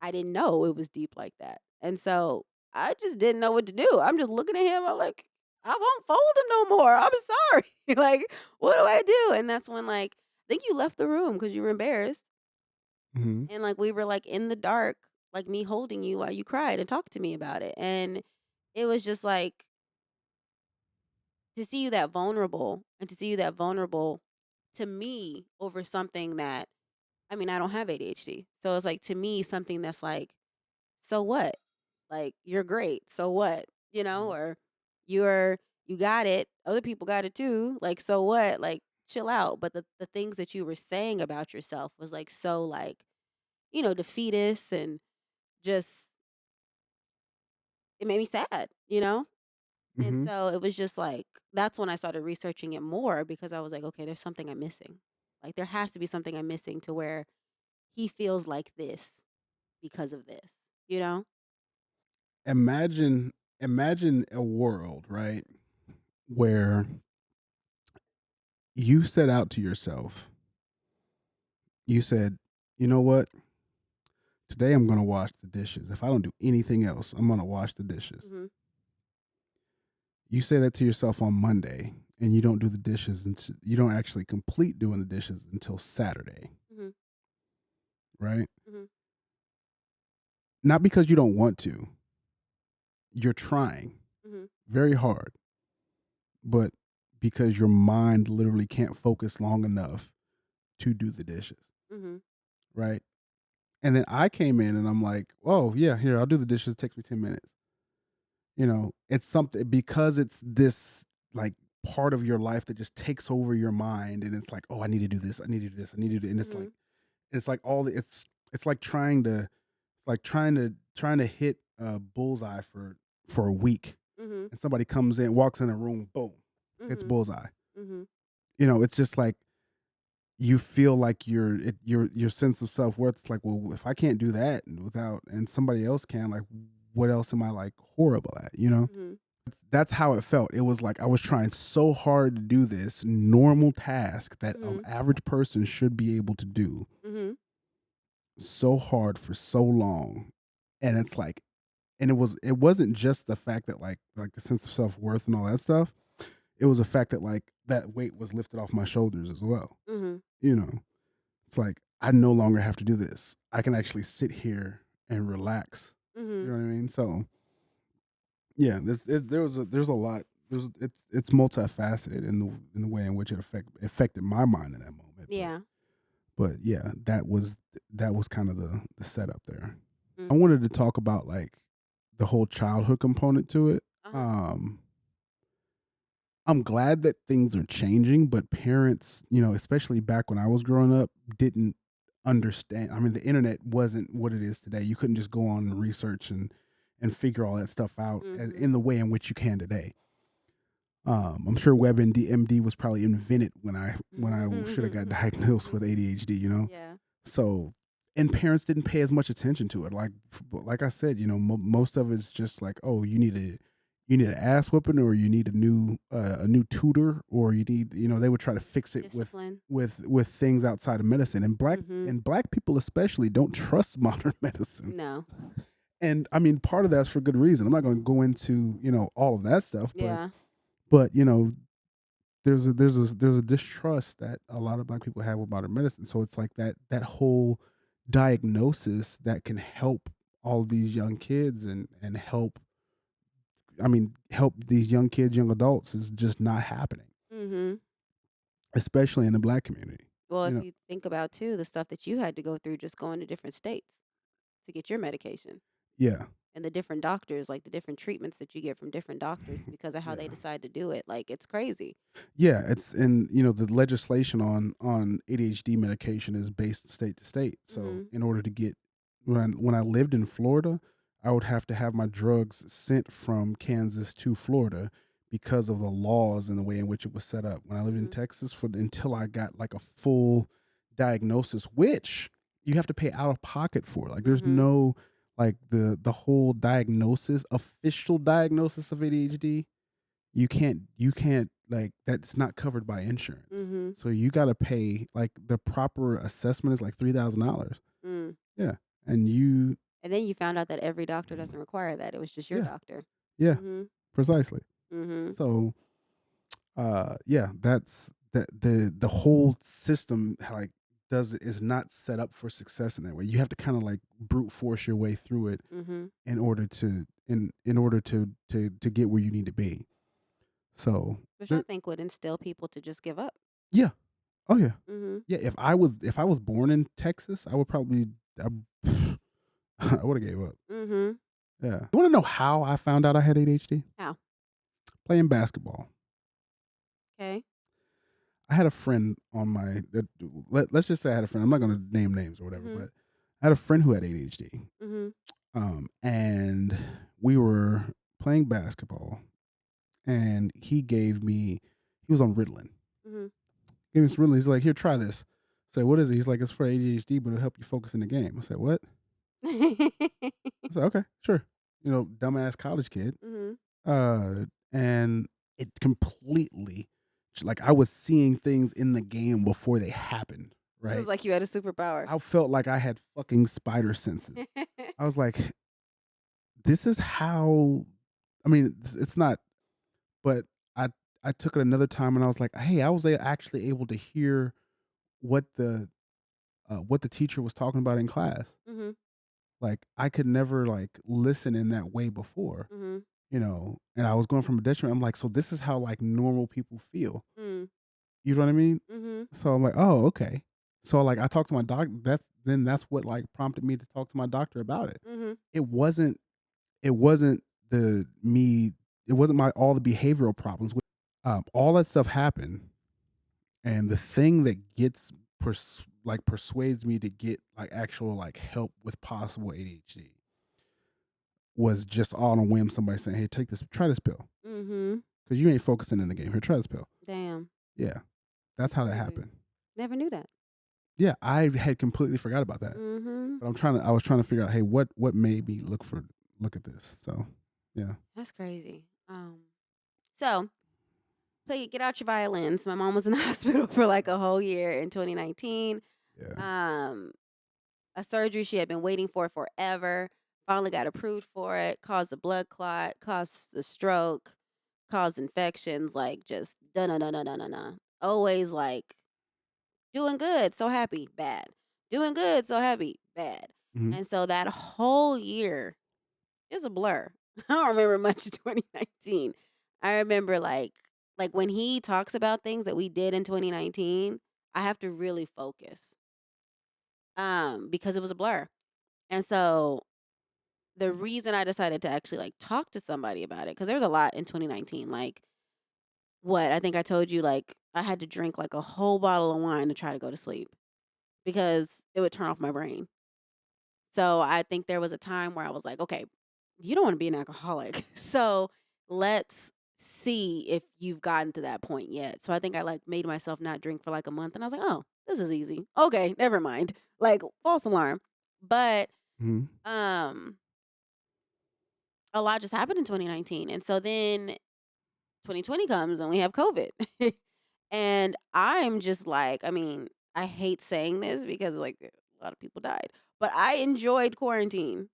I didn't know it was deep like that. And so I just didn't know what to do. I'm just looking at him. I'm like, "I won't fold him no more. I'm sorry." Like, what do I do? And that's when like I think you left the room because you were embarrassed. Mm-hmm. And like we were like in the dark, like me holding you while you cried and talked to me about it. And it was just like to see you that vulnerable and to see you that vulnerable to me over something that I mean, I don't have ADHD. So it's like to me something that's like, so what? Like you're great. So what? You know, or you're you got it. Other people got it too. Like so what? Like chill out. But the things that you were saying about yourself was like so like, defeatist and just it made me sad, you know? And Mm-hmm. so it was just like that's when I started researching it more because I was like, okay, there's something I'm missing. Like there has to be something I'm missing to where he feels like this because of this, you know? Imagine a world, right, where you set out to yourself. You said, "You know what? Today I'm going to wash the dishes. If I don't do anything else, I'm going to wash the dishes." Mhm. You say that to yourself on Monday and you don't do the dishes until you don't actually complete doing the dishes until Saturday, Mhm. right? Mhm. Not because you don't want to. You're trying Mhm. very hard, but because your mind literally can't focus long enough to do the dishes, Mhm. right? And then I came in and I'm like, "Oh, yeah, here, I'll do the dishes. It takes me 10 minutes." It's something because it's this like part of your life that just takes over your mind and it's like, "Oh, I need to do this. I need to do this. I need to do," and Mhm. it's like all the it's like trying to hit a bullseye for a week Mhm. and somebody comes in, walks in a room, boom, hits Mhm. bullseye. Mhm. It's just like you feel like your sense of self-worth is like, well, if I can't do that and somebody else can, like, what else am I like horrible at? Mhm. That's how it felt. It was like I was trying so hard to do this normal task that an Mhm. average person should be able to do Mhm. so hard for so long. And it's like, and it wasn't just the fact that like the sense of self-worth and all that stuff. It was a fact that like that weight was lifted off my shoulders as well. Mhm. You know, it's like I no longer have to do this. I can actually sit here and relax. You Mhm. know what I mean? So yeah, there's a lot. It's multifaceted in the way in which it affected my mind in that moment. But Yeah. but yeah, that was kind of the setup there. I Mm. wanted to talk about like the whole childhood component to it. Uh-huh. Um, I'm glad that things are changing, but parents, especially back when I was growing up, didn't understand. I mean, the internet wasn't what it is today. You couldn't just go on and research and figure all that stuff out Mhm. in the way in which you can today. I'm sure WebMD was probably invented when I should have got diagnosed with ADHD. Yeah. So, and parents didn't pay as much attention to it. Like I said, most of it's just like, oh, you need an ass whooping, or you need a new tutor, or you need, they would try to fix it with Discipline. with things outside of medicine. And Mhm. black people especially don't trust modern medicine. No. And I mean, part of that's for good reason. I'm not going to go into, all of that stuff, Yeah. but there's a distrust that a lot of black people have with modern medicine. So it's like that whole diagnosis that can help all these young kids and help, help these young kids, young adults, is just not happening, Mhm. especially in the black community. Well, You if know, you think about too the stuff that you had to go through just going to different states to get your medication yeah, and the different doctors, like the different treatments that you get from different doctors because of how they yeah, decide to do it, like it's crazy. yeah. It's and the legislation on ADHD medication is based state to state. So Mhm. in order to get when I lived in Florida, I would have to have my drugs sent from Kansas to Florida because of the laws and the way in which it was set up. When I lived in Mhm. Texas, for until I got like a full diagnosis, which you have to pay out of pocket for. Like there's Mhm. no like the whole diagnosis, official diagnosis of ADHD. You can't like that's not covered by insurance. Mhm. So you got to pay like the proper assessment is like $3,000. Mm. Yeah. And you And then you found out that every doctor doesn't require that. It was just your yeah, doctor. yeah, Mhm. precisely. Mhm. So yeah, that's the whole system like does is not set up for success in that way. You have to kind of like brute force your way through it Mhm. in order to in order to get where you need to be. So Which I there think would instill people to just give up. yeah. Oh yeah. Mhm. Yeah, if I was born in Texas, I would probably I, I would have gave up. Mhm. Yeah. You want to know how I found out I had ADHD? How? Playing basketball. Okay. I had a friend on my let's just say I had a friend. I'm not going to name names or whatever, Mhm. but I had a friend who had ADHD. Mhm. And we were playing basketball, and he was on Ritalin. Mhm. Gave me some Ritalin. He's like, "Here, try this." I said, "What is it?" He's like, "It's for ADHD, but it'll help you focus in the game." I said, "What?" I said, "Okay, sure." Dumbass college kid. Mhm. And it completely, like, I was seeing things in the game before they happened, It was right? like you had a superpower. I felt like I had fucking spider senses. I was like, this is how, I mean, it's not, but I I took it another time and I was like, hey, I was actually able to hear what the teacher was talking about in class. Mhm. Like I could never like listen in that way before. Mhm. And I was going from a detriment. I'm like, so this is how like normal people feel. Mm. You know what I mean? Mhm. So I'm like, oh, okay. So like I talked to my doctor. That's what like prompted me to talk to my doctor about it. Mhm. It wasn't it wasn't the me. It wasn't my all the behavioral problems. All that stuff happened, and the thing that persuades me to get like actual like help with possible ADHD was just all on a whim. Somebody saying, "Hey, try this pill Mhm. because you ain't focusing in the game. Here, try this pill." Damn. Yeah, that's how that Crazy. happened. Never knew that. Yeah, I had completely forgot about that. Mhm. But I was trying to figure out, hey, what made me look at this. So, yeah. That's crazy. So get out your violins. My mom was in the hospital for like a whole year in 2019. Yeah. Um, a surgery she had been waiting for forever. Finally got approved for it. Caused a blood clot. Caused a stroke. Caused infections. Like just da na na na na na na. Always like doing good, so happy, bad. Doing good, so happy, bad. Mhm. And so that whole year is a blur. I don't remember much of 2019. I remember like when he talks about things that we did in 2019, I have to really focus. Because it was a blur. And so the reason I decided to actually like talk to somebody about it cuz there was a lot in 2019 like what I think I told you like I had to drink like a whole bottle of wine to try to go to sleep because it would turn off my brain. So I think there was a time where I was like, okay, you don't want to be an alcoholic. So let's see if you've gotten to that point yet. So I think I like made myself not drink for like a month and I was like, oh, this is easy. Okay, never mind. Like false alarm. But Mhm. um a lot just happened in 2019. And so then 2020 comes and we have COVID. And I'm just like, I mean, I hate saying this because like a lot of people died, but I enjoyed quarantine.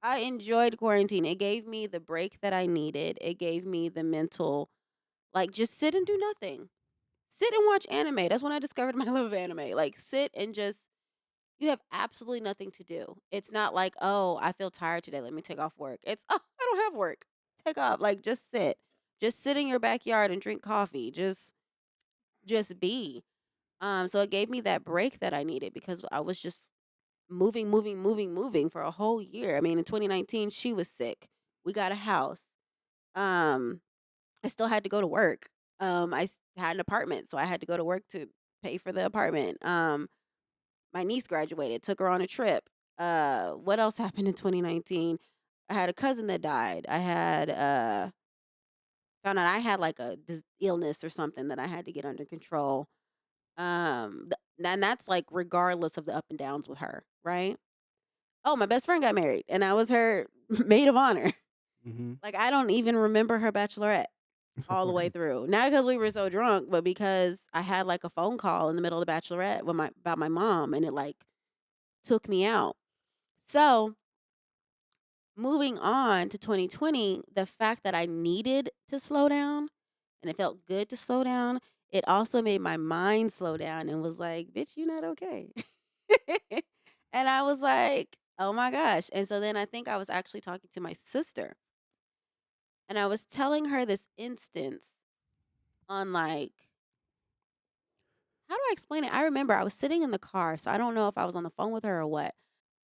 I enjoyed quarantine. It gave me the break that I needed. It gave me the mental, like, just sit and do nothing. Sit and watch anime. That's when I discovered my love of anime. Like, sit and just, you have absolutely nothing to do. It's not like, oh, I feel tired today. Let me take off work. It's, oh, I don't have work. Take off. Like, just sit. Just sit in your backyard and drink coffee. Just be. So it gave me that break that I needed because I was just moving for a whole year. I mean, in 2019, she was sick. We got a house. Um, I still had to go to work. Had an apartment, so I had to go to work to pay for the apartment. My niece graduated, took her on a trip. What else happened in 2019? I had a cousin that died. I had found out I had like a illness or something that I had to get under control. And that's like regardless of the up and downs with her, right? Oh, my best friend got married, and I was her maid of honor. Hmm. Like, I don't even remember her bachelorette It's all the way okay. through. Not because we were so drunk, but because I had, like, a phone call in the middle of the bachelorette with my about my mom, and it, like, took me out. So, moving on to 2020, the fact that I needed to slow down, and it felt good to slow down, it also made my mind slow down and was like, "Bitch, you're not okay." And I was like, "Oh my gosh." And so then I think I was actually talking to my sister, and I was telling her this instance on, like, how do I explain it? I remember I was sitting in the car, so I don't know if I was on the phone with her or what.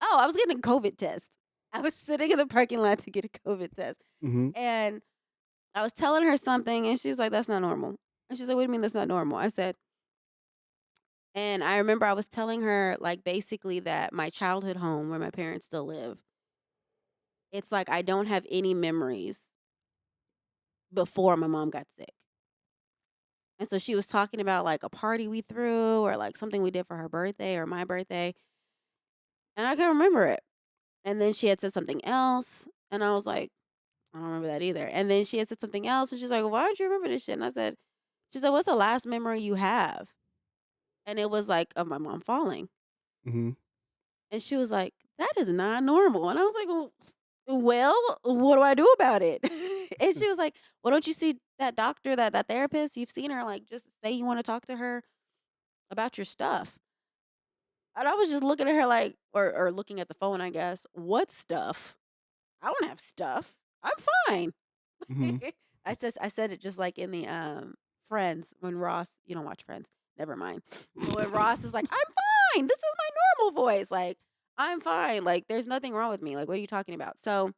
Oh, I was getting a COVID test. I was sitting in the parking lot to get a COVID test, Hmm. and I was telling her something, and she's like, "That's not normal." And she's like, "What do you mean that's not normal?" I said, and I remember I was telling her, like, basically that my childhood home where my parents still live, it's like I don't have any memories before my mom got sick. And so she was talking about, like, a party we threw or, like, something we did for her birthday or my birthday, and I couldn't remember it. And then she had said something else, and I was like, "I don't remember that either." And then she had said something else, and she's like, "Why don't you remember this shit?" And I said, she said, "What's the last memory you have?" And it was, like, of my mom falling. Hmm. And she was like, "That is not normal." And I was like, "Well, what do I do about it?" And she was like, "Well, don't you see that doctor, that therapist? You've seen her, like, just say you wanna talk to her about your stuff." And I was just looking at her like or looking at the phone, I guess. "What stuff? I don't have stuff. I'm fine." Hmm. I said it just like in the, Friends when Ross you don't watch Friends, never mind. But when Ross is like, "I'm fine. This is my normal voice." Like, "I'm fine. Like, there's nothing wrong with me. Like, what are you talking about?" So,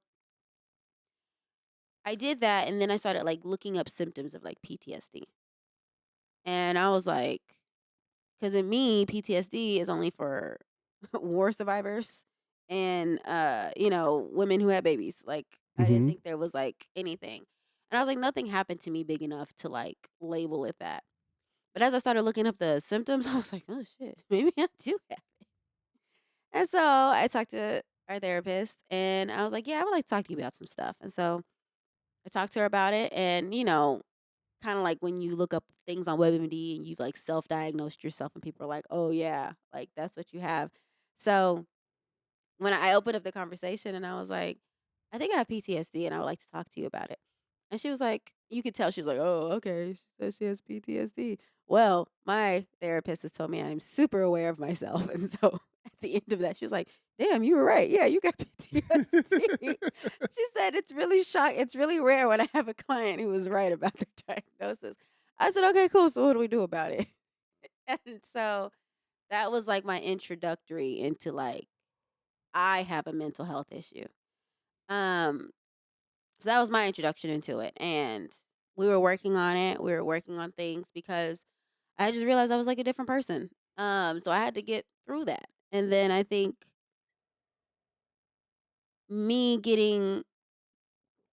I did that, and then I started, like, looking up symptoms of, like, PTSD. And I was like, because in me, PTSD is only for war survivors and, women who had babies. Like, I didn't Hmm. think there was, like, anything. And I was like, nothing happened to me big enough to, like, label it that. But as I started looking up the symptoms, I was like, "Oh, shit. Maybe I do have." And so I talked to our therapist, and I was like, "Yeah, I would like to talk to you about some stuff." And so I talked to her about it, and, kinda like when you look up things on WebMD and you've, like, self-diagnosed yourself and people are like, "Oh, yeah, like, that's what you have." So, when I opened up the conversation and I was like, "I think I have PTSD and I would like to talk to you about it." And she was like you could tell she was like, "Oh, okay." She says she has PTSD. Well, my therapist has told me I'm super aware of myself, and so at the end of that, she was like, "Damn, you were right. Yeah, you got PTSD." She said, It's really rare when I have a client who was right about their diagnosis." I said, "Okay, cool. So what do we do about it?" And so that was like my introductory into like I have a mental health issue. Um, so that was my introduction into it, and we were working on it. We were working on things because I just realized I was like a different person. So I had to get through that, and then I think me getting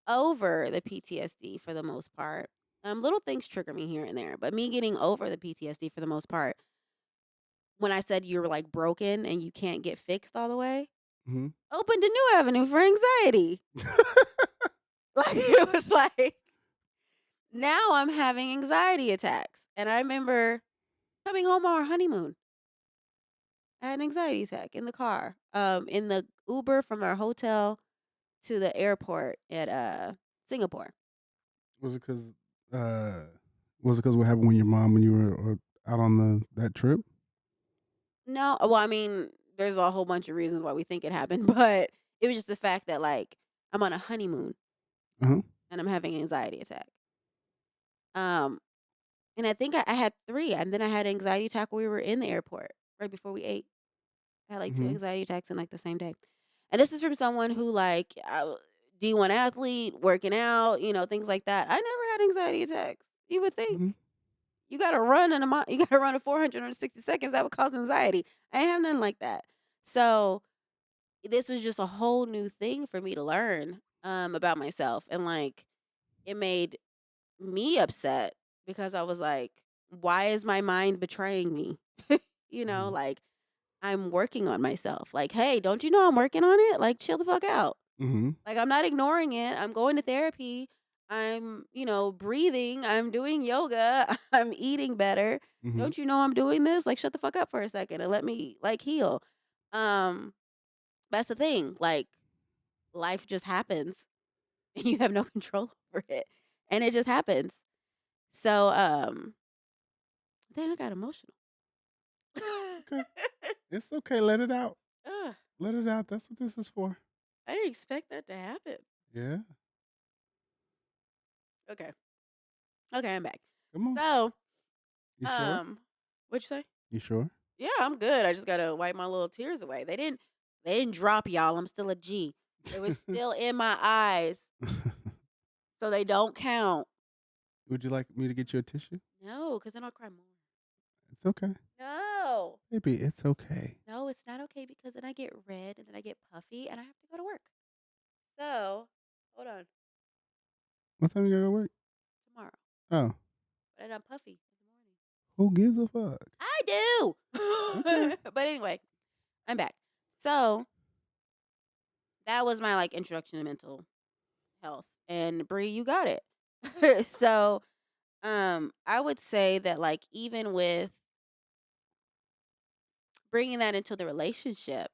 over the PTSD for the most part. Little things trigger me here and there, but me getting over the PTSD for the most part. When I said you're like broken and you can't get fixed all the way, Mhm. opened a new avenue for anxiety. Like it was like now I'm having anxiety attacks. And I remember coming home on our honeymoon. I had an anxiety attack in the car. In the Uber from our hotel to the airport at Singapore. Was it because what happened when your mom when you were out on that trip? No, well, I mean, there's a whole bunch of reasons why we think it happened, but it was just the fact that like I'm on a honeymoon Uh-huh. and I'm having an anxiety attack. Um, and I think I had 3, and then I had an anxiety attack when we were in the airport right before we ate. I had like 2 Mhm. anxiety attacks in like the same day. And this is from someone who like D1 athlete, working out, things like that. I never had anxiety attacks. You would think Mhm. you got to run you got to run a 460 seconds that would cause anxiety. I ain't have nothing like that. So, this was just a whole new thing for me to learn about myself, and like it made me upset because I was like, why is my mind betraying me? Mhm. Like I'm working on myself. Like, hey, don't you know I'm working on it? Like, chill the fuck out. Mhm. Like, I'm not ignoring it. I'm going to therapy. I'm, breathing. I'm doing yoga. I'm eating better. Mhm. Don't you know I'm doing this? Like, shut the fuck up for a second and let me like heal. Um, that's the thing. Like, life just happens and you have no control over it. And it just happens. So, dang, I got emotional. Okay. It's okay. Let it out. Ugh, Let it out. That's what this is for. I didn't expect that to happen. Yeah. Okay. Okay, I'm back. Come on. So, You sure? um, what'd you say? You sure? Yeah, I'm good. I just gotta wipe my little tears away. They didn't drop, y'all. I'm still a G. They were still in my eyes, so they don't count. Would you like me to get you a tissue? No, because then I'll cry more. It's okay. No. Baby, it's okay. No, it's not okay because then I get red and then I get puffy and I have to go to work. So, hold on. What time you gotta go work? Tomorrow. Oh, But I'm puffy in the morning. who gives a fuck? I do. Okay. But anyway, I'm back. So, that was my like introduction to mental health. And Bree, you got it. So, I would say that like even with bringing that into the relationship,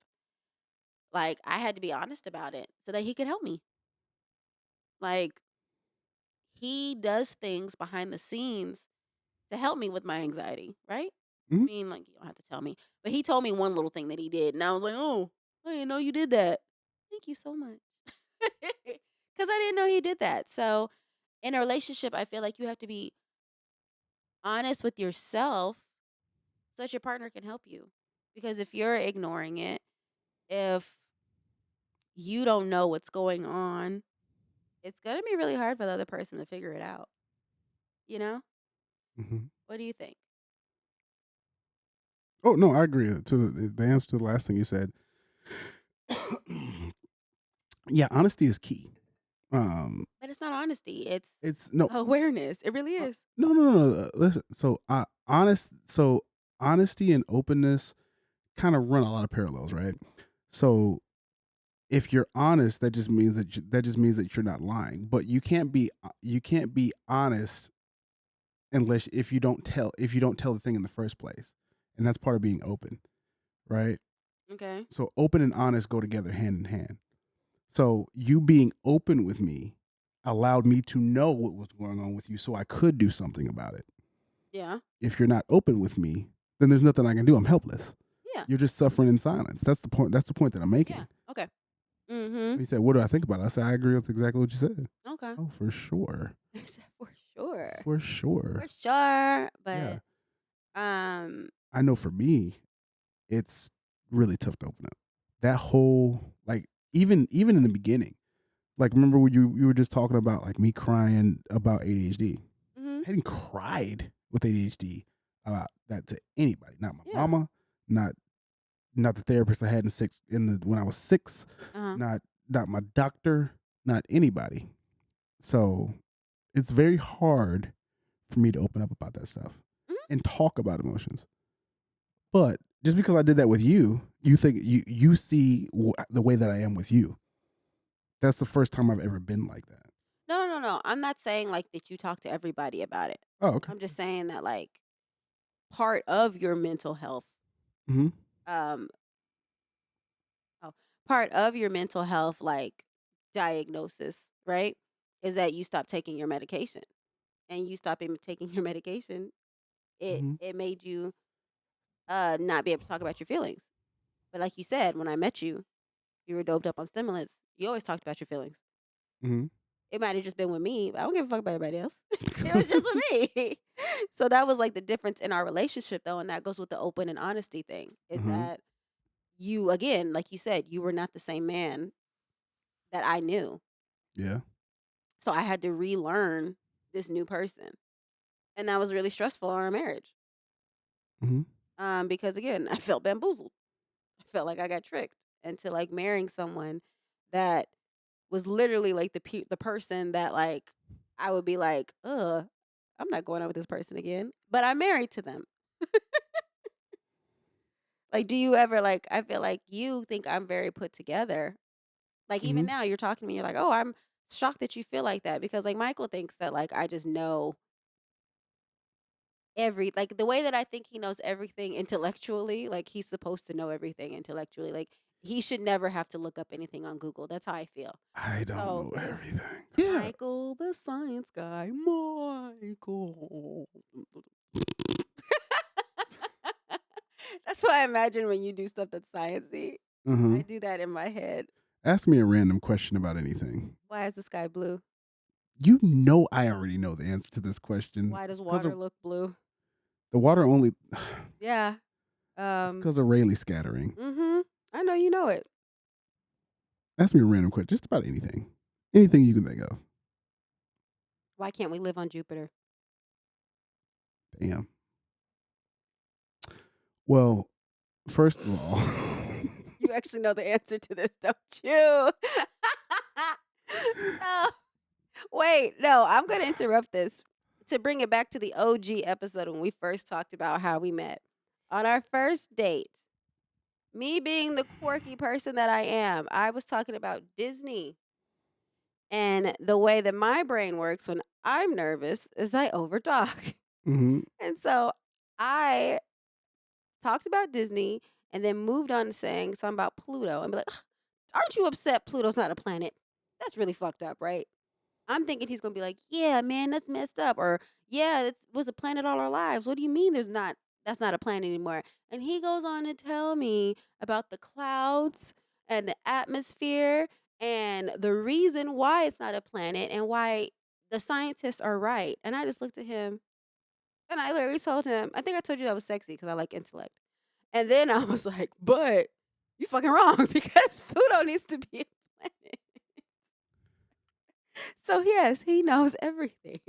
like I had to be honest about it so that he could help me. Like he does things behind the scenes to help me with my anxiety, right? Mhm. I mean, like you don't have to tell me, but he told me one little thing that he did, and I was like, "Oh, I didn't know you did that. Thank you so much," because I didn't know he did that. So, in a relationship, I feel like you have to be honest with yourself so that your partner can help you. Because if you're ignoring it, if you don't know what's going on, it's gonna be really hard for the other person to figure it out. You know? Mhm. What do you think? Oh no, I agree. To the answer to the last thing you said. Yeah, honesty is key. But it's not honesty. It's It's no, awareness. It really is. no. Listen, so honesty and openness kind of run a lot of parallels, right? So if you're honest, that just means that you're not lying. But you can't be honest unless if you don't tell the thing in the first place, and that's part of being open, right? Okay. So open and honest go together hand in hand. So you being open with me allowed me to know what was going on with you, so I could do something about it. Yeah. If you're not open with me, then there's nothing I can do. I'm helpless. Yeah. You're just suffering in silence. That's the point. That's the point that I'm Yeah. making. Okay. Mm-hmm. He said, "What do I think about it?" I said, "I agree with exactly what you said." Okay. Oh, for sure, I said for sure. for sure. For sure. Yeah, But I know. For me, it's really tough to open up. That whole like even in the beginning, like remember when you were just talking about like me crying about ADHD. mm-hmm. I hadn't cried with ADHD about that to anybody. Not my Yeah. mama, not the therapist I had when I was 6, Uh-huh. not my doctor, not anybody. So it's very hard for me to open up about that stuff Mhm. and talk about emotions. But just because I did that with you, you think you see the way that I am with you. That's the first time I've ever been like that. No. I'm not saying like that you talk to everybody about it. Oh, okay. I'm just saying that like part of your mental health, Mm-hmm. um, oh, part of your mental health like diagnosis, right, is that you stop taking your medication, and you stop even taking your medication. It Mm-hmm. it made you not be able to talk about your feelings. But like you said, when I met you, you were doped up on stimulants. You always talked about your feelings. Mm-hmm. It might have just been with me, but I don't give a fuck about everybody else. It was just with me. So that was like the difference in our relationship though, and that goes with the open and honesty thing. Is Mm-hmm. that you again, like you said, you were not the same man that I knew. Yeah. So I had to relearn this new person. And that was really stressful in our marriage. Mm-hmm. Because again, I felt bamboozled. I felt like I got tricked into like marrying someone that was literally like the person that like I would be like, I'm not going out with this person again. But I'm married to them. Like, do you ever like? I feel like you think I'm very put together. Like even Mm-hmm. now, you're talking to me. You're like, oh, I'm shocked that you feel like that because like Michael thinks that like I just know like the way that I think he knows everything intellectually. Like he's supposed to know everything intellectually. Like he should never have to look up anything on Google. That's how I feel. I don't So know everything. Yeah. Michael, the science guy, Michael. That's what I imagine when you do stuff that's sciencey. Mm-hmm. I do that in my head. Ask me a random question about anything. Why is the sky blue? You know I already know the answer to this question. Why does Because water of look blue? the water only. Yeah. It's because of Rayleigh scattering. Mhm. I know you know it. Ask me a random question, just about anything. Anything you can think of. Why can't we live on Jupiter? Damn. Well, first of all, You actually know the answer to this, don't you? No. Wait, no, I'm going to interrupt this to bring it back to the OG episode when we first talked about how we met. On our first date, me being the quirky person that I am, I was talking about Disney. And the way that my brain works when I'm nervous is I overtalk. hmm And so I talked about Disney and then moved on to saying something about Pluto and be like, "Ugh, aren't you upset Pluto's not a planet? That's really fucked up, right?" I'm thinking he's gonna be like, "Yeah, man, that's messed up," or "Yeah, it was a planet all our lives. What do you mean that's not a planet anymore?" And he goes on to tell me about the clouds and the atmosphere and the reason why it's not a planet and why the scientists are right. And I just looked at him and I literally told him, I think I told you that was sexy because I like intellect. And then I was like, "But you fucking wrong because Pluto needs to be a planet." So yes, he knows everything.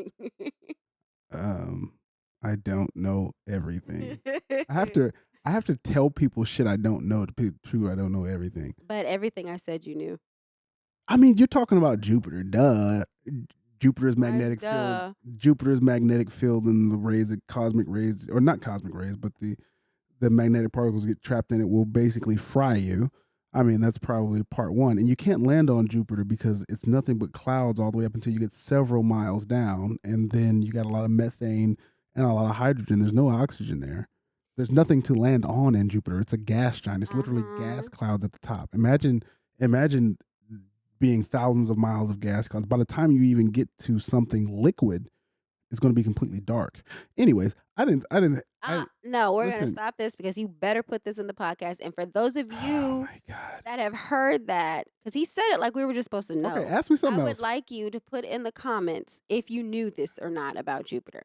um, I don't know everything. I have to. I have to tell people shit I don't know to be true. I don't know everything. But everything I said you knew. I mean, you're talking about Jupiter. Duh. Jupiter's Why is magnetic field. duh? Jupiter's magnetic field and the rays, the cosmic rays, or not cosmic rays, but the magnetic particles get trapped in it will basically fry you. I mean, that's probably part one. And you can't land on Jupiter because it's nothing but clouds all the way up until you get several miles down. And then you got a lot of methane and a lot of hydrogen. There's no oxygen there. There's nothing to land on in Jupiter. It's a gas giant. It's literally gas Uh-huh. clouds at the top. Imagine being thousands of miles of gas clouds. By the time you even get to something liquid, it's going to be completely dark. Anyways, I No, we're gonna listen. stop this because you better put this in the podcast. And for those of Oh you my God. that have heard that, because he said it like we were just supposed to Okay, know, ask me I something would else. like you to put in the comments if you knew this or not about Jupiter.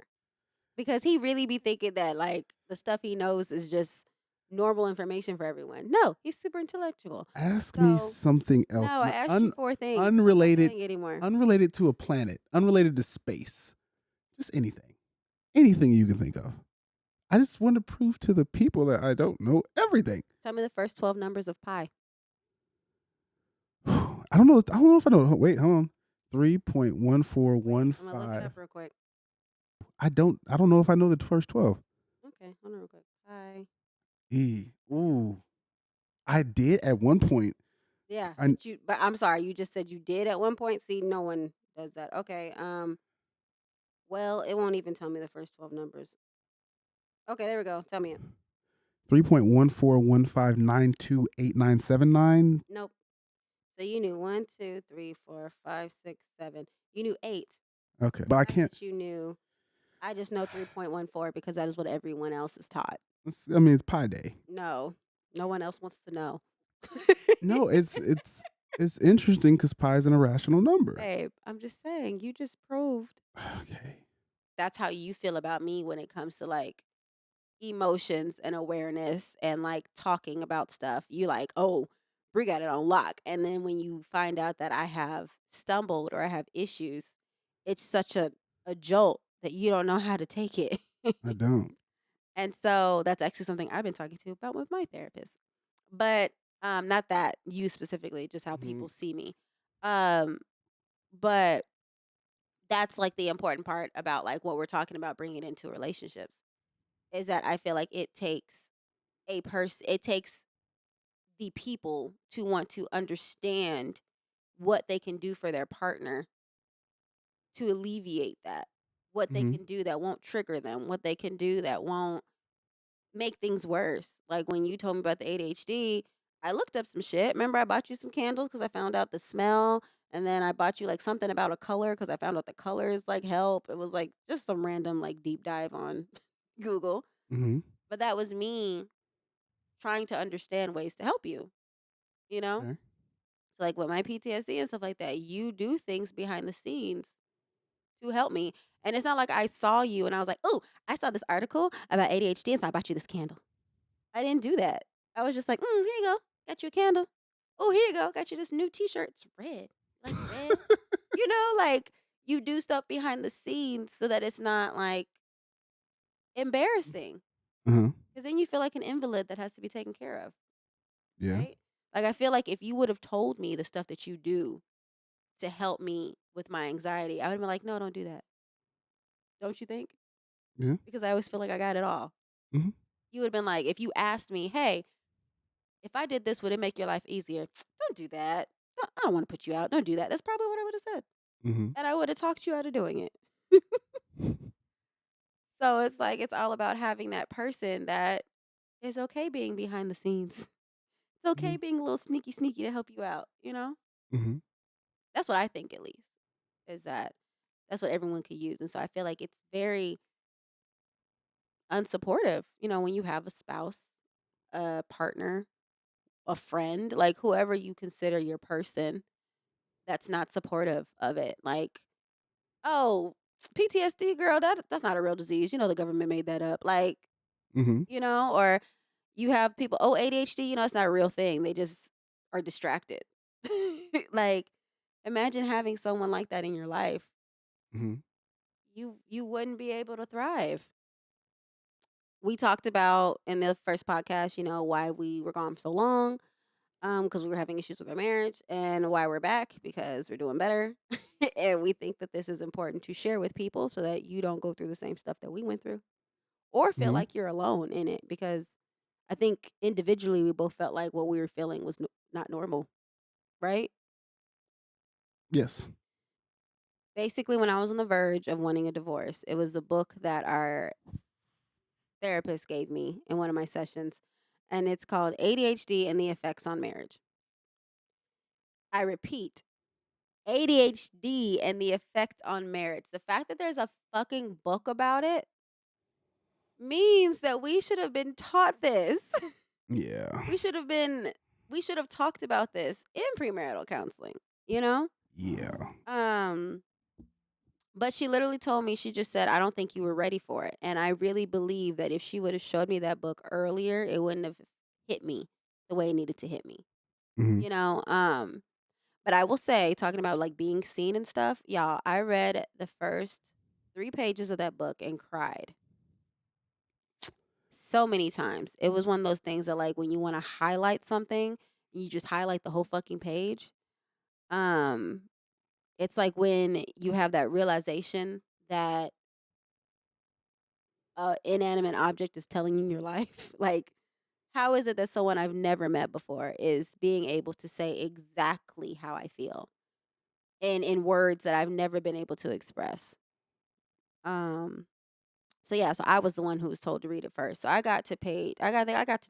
Because he really be thinking that like the stuff he knows is just normal information for everyone. No, he's super intellectual. Ask me So something else. no, I asked you four things. I'm not Unrelated, doing it anymore. unrelated to a planet, unrelated to space. Just anything, anything you can think of. I just want to prove to the people that I don't know everything. Tell me the first 12 numbers of pi. I don't know. I don't know if I know. Wait, hold on. 3.1415. Wait, I'm gonna look it up real quick. I don't know if I know the first 12. Okay, hold on real quick. Pi. Ooh. I did at one point. Yeah, I but I'm sorry, you just said you did at one point. See, no one does that. Okay. Well, it won't even tell me the first 12 numbers. Okay, there we go. Tell me it. 3.1415928979. Nope. So you knew one, two, three, four, five, six, seven. You knew 8. Okay. But I Fact can't that you knew. I just know 3.14 because that is what everyone else is taught. I mean it's Pi Day. No, no one else wants to know. No, it's interesting because pi is an irrational number. Babe, I'm just saying, you just proved Okay. that's how you feel about me when it comes to like emotions and awareness and like talking about stuff. You like, oh, Brie got it on lock. And then when you find out that I have stumbled or I have issues, it's such a jolt that you don't know how to take it. I don't. And so that's actually something I've been talking to about with my therapist. But not that you specifically, just how Mhm. people see me. Um, but that's like the important part about like what we're talking about bringing into relationships is that I feel like it takes the people to want to understand what they can do for their partner to alleviate that. What they Mhm. can do that won't trigger them, what they can do that won't make things worse. Like when you told me about the ADHD, I looked up some shit. Remember, I bought you some candles because I found out the smell, and then I bought you like something about a color because I found out the colors like help. It was like just some random like deep dive on Google, Mhm. but that was me trying to understand ways to help you. You know, Okay. so like with my PTSD and stuff like that, you do things behind the scenes to help me, and it's not like I saw you and I was like, oh, I saw this article about ADHD, and so I bought you this candle. I didn't do that. I was just like, here you go. Got you a candle. Oh, here you go. Got you this new t-shirt. It's red. You like red? Like you do stuff behind the scenes so that it's not like embarrassing. Uh-huh. Because then you feel like an invalid that has to be taken care of, Yeah. right? Like I feel like if you would have told me the stuff that you do to help me with my anxiety, I would have been like, no, don't do that. Don't you think? Yeah. Because I always feel like I got it all. Mhm. You would have been like, if you asked me, hey, if I did this, would it make your life easier? Don't do that. I don't want to put you out. Don't do that. That's probably what I would have said. Mhm. And I would have talked you out of doing it. So it's like, it's all about having that person that is okay being behind the scenes. It's okay Mhm. being a little sneaky to help you out? Mhm. That's what I think, at least, is that that's what everyone could use. And so I feel like it's very unsupportive, when you have a spouse, a partner, a friend, like whoever you consider your person that's not supportive of it. Like, oh, PTSD, girl, that's not a real disease. The government made that up. Like, Mhm. or you have people, oh, ADHD, it's not a real thing. They just are distracted. Like, imagine having someone like that in your life. Mhm. You wouldn't be able to thrive. We talked about in the first podcast, why we were gone so long, because we were having issues with our marriage, and why we're back because we're doing better. And we think that this is important to share with people so that you don't go through the same stuff that we went through or feel Mhm. like you're alone in it, because I think individually we both felt like what we were feeling was not normal, right? Yes. Basically, when I was on the verge of wanting a divorce, it was the book that our therapist gave me in one of my sessions, and it's called ADHD and the Effects on Marriage. I repeat, ADHD and the Effect on Marriage. The fact that there's a fucking book about it means that we should have been taught this. Yeah. we should have been we should have talked about this in premarital counseling, you know? Yeah. Um but she literally told me, she just said, I don't think you were ready for it. And I really believe that if she would have showed me that book earlier, it wouldn't have hit me the way it needed to hit me. Mhm. You know? But I will say, talking about like being seen and stuff, y'all, I read the first 3 pages of that book and cried so many times. It was one of those things that like when you want to highlight something, you just highlight the whole fucking page. Um, it's like when you have that realization that a inanimate object is telling you your life. Like how is it that someone I've never met before is being able to say exactly how I feel and in words that I've never been able to express? Um, so yeah, so I was the one who was told to read it first. So I got to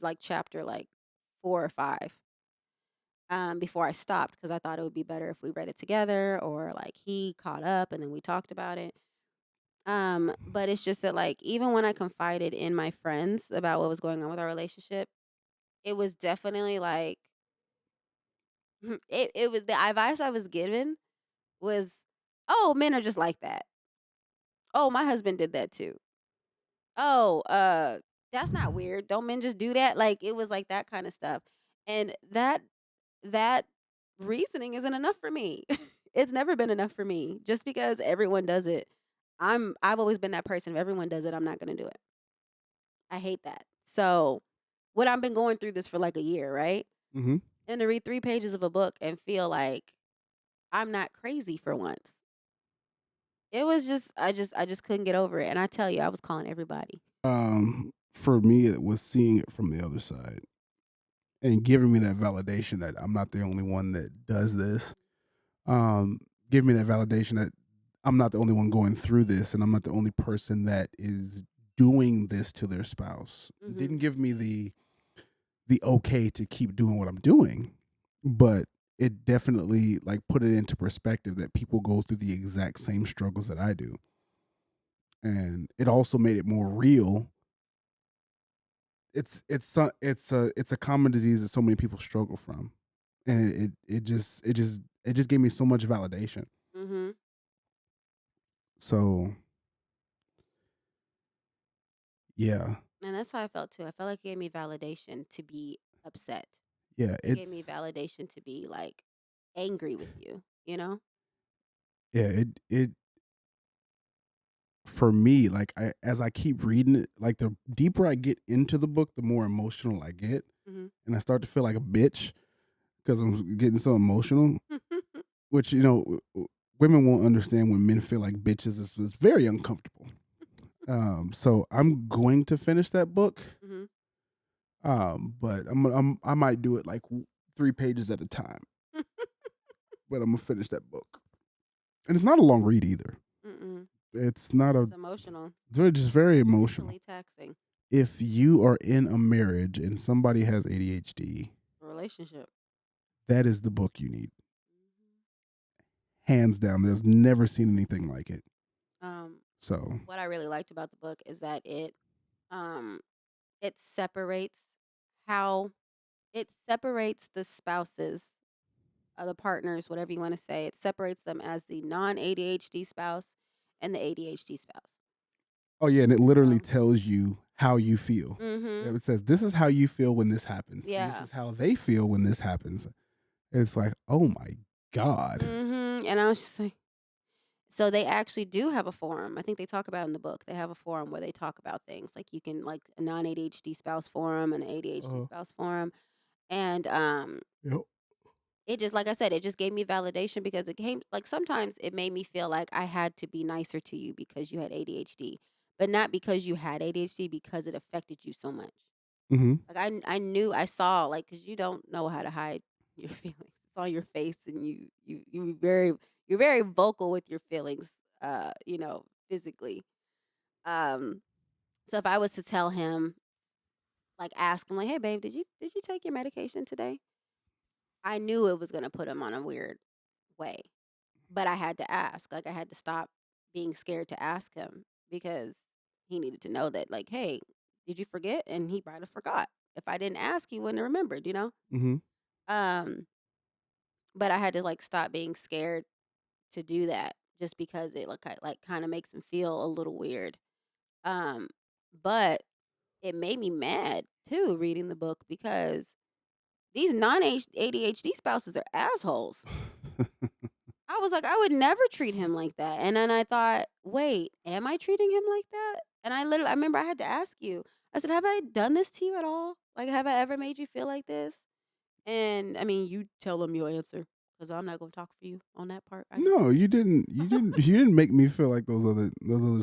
like chapter like 4 or 5 before I stopped because I thought it would be better if we read it together or like he caught up and then we talked about it. But it's just that like even when I confided in my friends about what was going on with our relationship, it was definitely like it was the advice I was given was, "Oh, men are just like that. Oh, my husband did that too. Oh, that's not weird. Don't men just do that?" Like it was like that kind of stuff. And that reasoning isn't enough for me. It's never been enough for me. Just because everyone does it, I've always been that person. If everyone does it, I'm not going to do it. I hate that. So, what I've been going through this for like a year, right? Mhm. And to read 3 pages of a book and feel like I'm not crazy for once. It was just I just couldn't get over it, and I tell you, I was calling everybody. For me, it was seeing it from the other side and giving me that validation that I'm not the only one that does this. Um, Give me that validation that I'm not the only one going through this, and I'm not the only person that is doing this to their spouse. Mhm. Didn't give me the okay to keep doing what I'm doing, but it definitely like put it into perspective that people go through the exact same struggles that I do, and it also made it more real. It's a common disease that so many people struggle from, and it just gave me so much validation. Mhm. So yeah, And that's how I felt too. I felt like it gave me validation to be upset. yeah, It gave me it's validation to be like angry with you, you know? yeah, it for me, like as I keep reading it, like the deeper I get into the book, the more emotional I get, Mhm. and I start to feel like a bitch because I'm getting so emotional. Which women won't understand when men feel like bitches. It's very uncomfortable. So I'm going to finish that book. Mhm. But I might do it like 3 pages at a time. But I'm gonna finish that book, and it's not a long read either. Mm-mm. It's It's not a. just emotional, It's just very emotional. mentally taxing If you are in a marriage and somebody has ADHD, relationship. that is the book you need, Mhm. hands down. There's never seen anything like it. Um, So, what I really liked about the book is that um it separates how it separates the spouses, the partners, whatever you want to say. It separates them as the non ADHD spouse and the ADHD spouse. oh yeah, and it You literally know. tells you how you feel. Mhm. It says this is how you feel when this happens, and this Yeah. is how they feel when this happens. It's like, oh my god. Mhm. And I was just like, so they actually do have a forum. I think they talk about it in the book. They have a forum where they talk about things like you can like a non ADHD spouse forum and an ADHD Uh, spouse forum, and yep. it just like I said, it just gave me validation because it came like sometimes it made me feel like I had to be nicer to you because you had ADHD, but not because you had ADHD because it affected you so much. Hmm. Like I knew I saw like because you don't know how to hide your feelings. It's on your face, and you're very vocal with your feelings. Physically. Um, so if I was to tell him, like, ask him, like, "Hey, babe, did you take your medication today?" I knew it was gonna put him on a weird way. But I had to ask, like, I had to stop being scared to ask him because he needed to know that, like, "Hey, did you forget?" And he might have forgot. If I didn't ask, he wouldn't have remembered, you know? Hmm. Um, but I had to, like, stop being scared to do that just because it, like, kinda makes him feel a little weird. Um, but it made me mad too reading the book because these non-ADHD spouses are assholes. I was like, I would never treat him like that. And then I thought, wait, am I treating him like that? And I remember I had to ask you. I said, have I done this to you at all? Like, have I ever made you feel like this? And I mean, you tell him your answer. Because I'm not gonna talk for you on that part. I just No, you didn't. You didn't make me feel like those other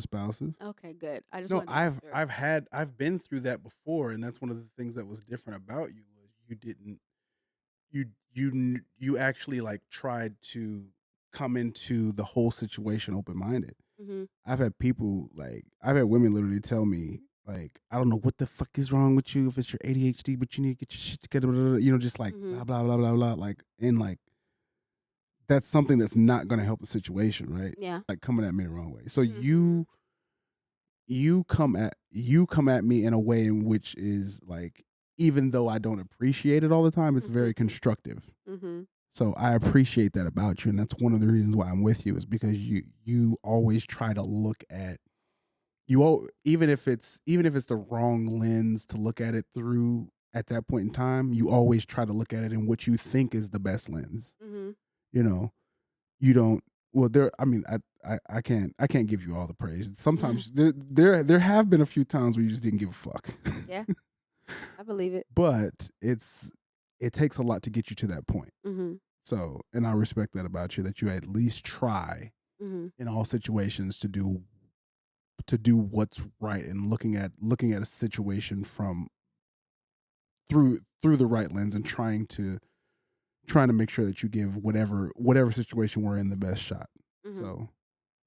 spouses. okay, good. I just No, wanted to make I've sure. I've had I've been through that before, and that's one of the things that was different about you was you didn't you actually like tried to come into the whole situation open minded. Mhm. I've had women literally tell me like, I don't know what the fuck is wrong with you if it's your ADHD, but you need to get your shit together. Blah, blah, blah, just like blah Mhm. blah blah blah blah. Like and like that's something that's not going to help the situation, right? Yeah. Like coming at me the wrong way. So Mhm. you come at me in a way in which is like, even though I don't appreciate it all the time, it's very Mhm. constructive. Mhm. So I appreciate that about you, and that's one of the reasons why I'm with you is because you always try to look at even if it's the wrong lens to look at it through at that point in time, you always try to look at it in what you think is the best lens. Mhm. You know, you don't. Well, there. I mean, I can't give you all the praise. Sometimes there have been a few times where you just didn't give a fuck. Yeah, I believe it. But it takes a lot to get you to that point. Mhm. So, and I respect that about you that you at least try Mhm. in all situations to do what's right and looking at a situation from through the right lens and trying to make sure that you give whatever situation we're in the best shot. Mhm. So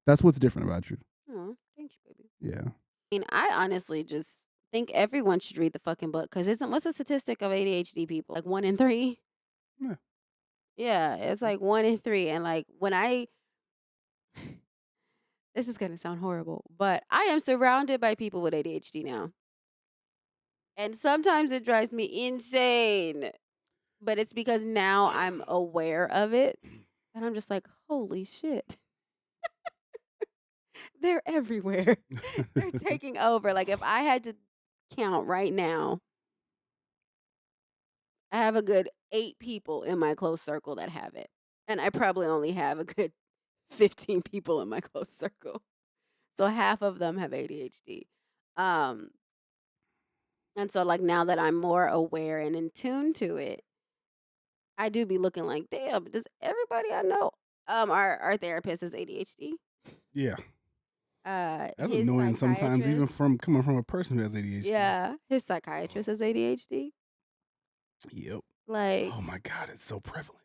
that's what's different about you. Aw, thanks, baby. Yeah. I mean, I honestly just think everyone should read the fucking book because isn't what's the statistic of ADHD people? Like 1 in 3? Yeah. Yeah, it's like 1 in 3. And like when I, this is gonna sound horrible, but I am surrounded by people with ADHD now, and sometimes it drives me insane. But it's because now I'm aware of it, and I'm just like, holy shit, they're everywhere. They're taking over. Like if I had to count right now, I have a good 8 people in my close circle that have it. And I probably only have a good 15 people in my close circle. So half of them have ADHD. Um, and so like now that I'm more aware and in tune to it, I do be looking like, damn, does everybody I know our therapist is ADHD? Yeah. That's His annoying sometimes, even psychiatrist, from coming from a person who has ADHD. yeah, his psychiatrist has ADHD. Yep. Like Oh my God, it's so prevalent.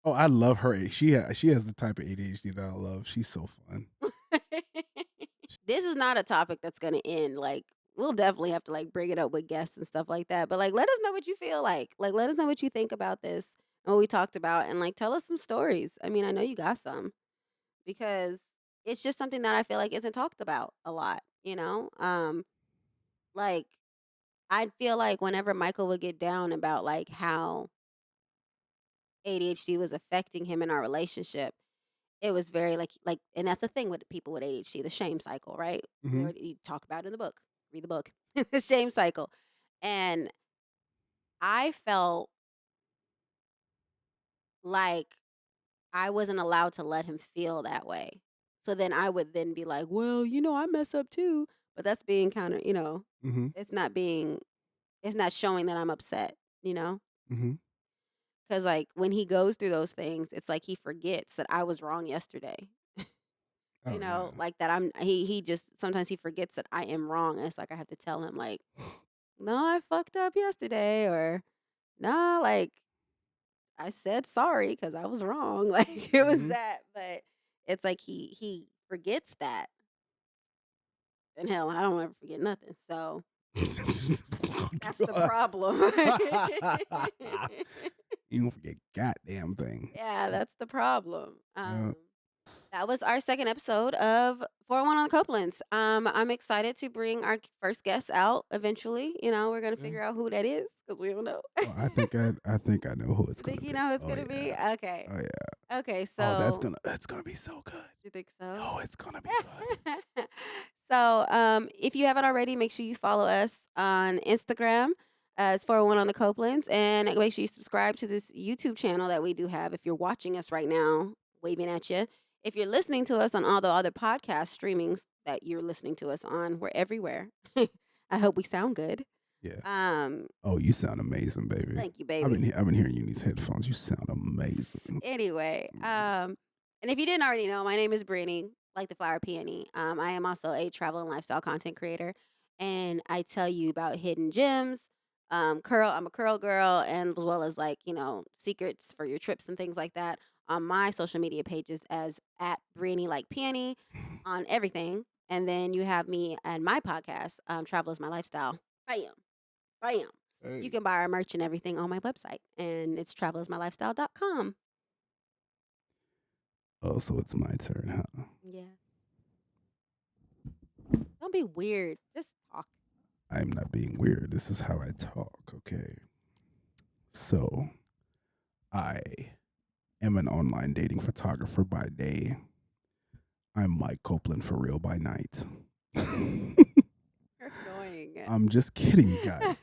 Oh, I love her. She has the type of ADHD that I love. She's so fun. this is not a topic that's gonna end. Like, we'll definitely have to like bring it up with guests and stuff like that. But like, let us know what you feel like. Like, let us know what you think about this and what we talked about, and like, tell us some stories. I mean, I know you got some because it's just something that I feel like isn't talked about a lot. Like I feel like whenever Michael would get down about like how ADHD was affecting him in our relationship, it was very like and that's the thing with people with ADHD, the shame cycle, right? We Hmm. already talk about it in the book. Read the book. The shame cycle. And I felt like I wasn't allowed to let him feel that way. So then I would then be like, "Well, I mess up too." But that's being kind of, Hmm. it's not being it's not showing that I'm upset, you know? Hmm. Cuz like when he goes through those things, it's like he forgets that I was wrong yesterday. Oh yeah. Like that he just sometimes he forgets that I am wrong. And it's like I have to tell him like, "No, I fucked up yesterday," or "Nah, like I said sorry cuz I was wrong." Like it was Hmm. that, but it's like he forgets that. And hell, I don't ever forget nothing. So, that's the problem. You don't forget goddamn thing. Yeah, that's the problem. Yeah. That was our second episode of 401 on the Copelands. I'm excited to bring our first guest out eventually. We're gonna Yeah. figure out who that is because we don't know. Oh, I think I know who it's You gonna think you be. know who it's Oh gonna be? yeah. Okay. Oh yeah. Okay, Oh, so that's gonna be so good. you think so? Oh, it's gonna be good. So, if you haven't already, make sure you follow us on Instagram as 401 on the Copelands, and make sure you subscribe to this YouTube channel that we do have. If you're watching us right now, waving at you. If you're listening to us on all the other podcast streamings that you're listening to us on, we're everywhere. I hope we sound good. Yeah. Um, Oh, you sound amazing, baby. Thank you, I've baby. been hearing you in these headphones. You sound amazing. Anyway, and if you didn't already know, my name is Brittany, like the flower peony. I am also a travel and lifestyle content creator, and I tell you about hidden gems. I'm a curl girl, and as well as like secrets for your trips and things like that on my social media pages as at Brittany like peony on everything. And then you have me and my podcast, Travel is My Lifestyle. Bam, bam. You Hey. can buy our merch and everything on my website, and it's travelismylifestyle.com. Oh, so it's my turn, huh? Yeah. Don't be weird. Just talk. I'm not being weird. This is how I talk, okay? So, I am an online dating photographer by day. I'm Mike Copeland for real by night. You're annoying. I'm just kidding, you guys.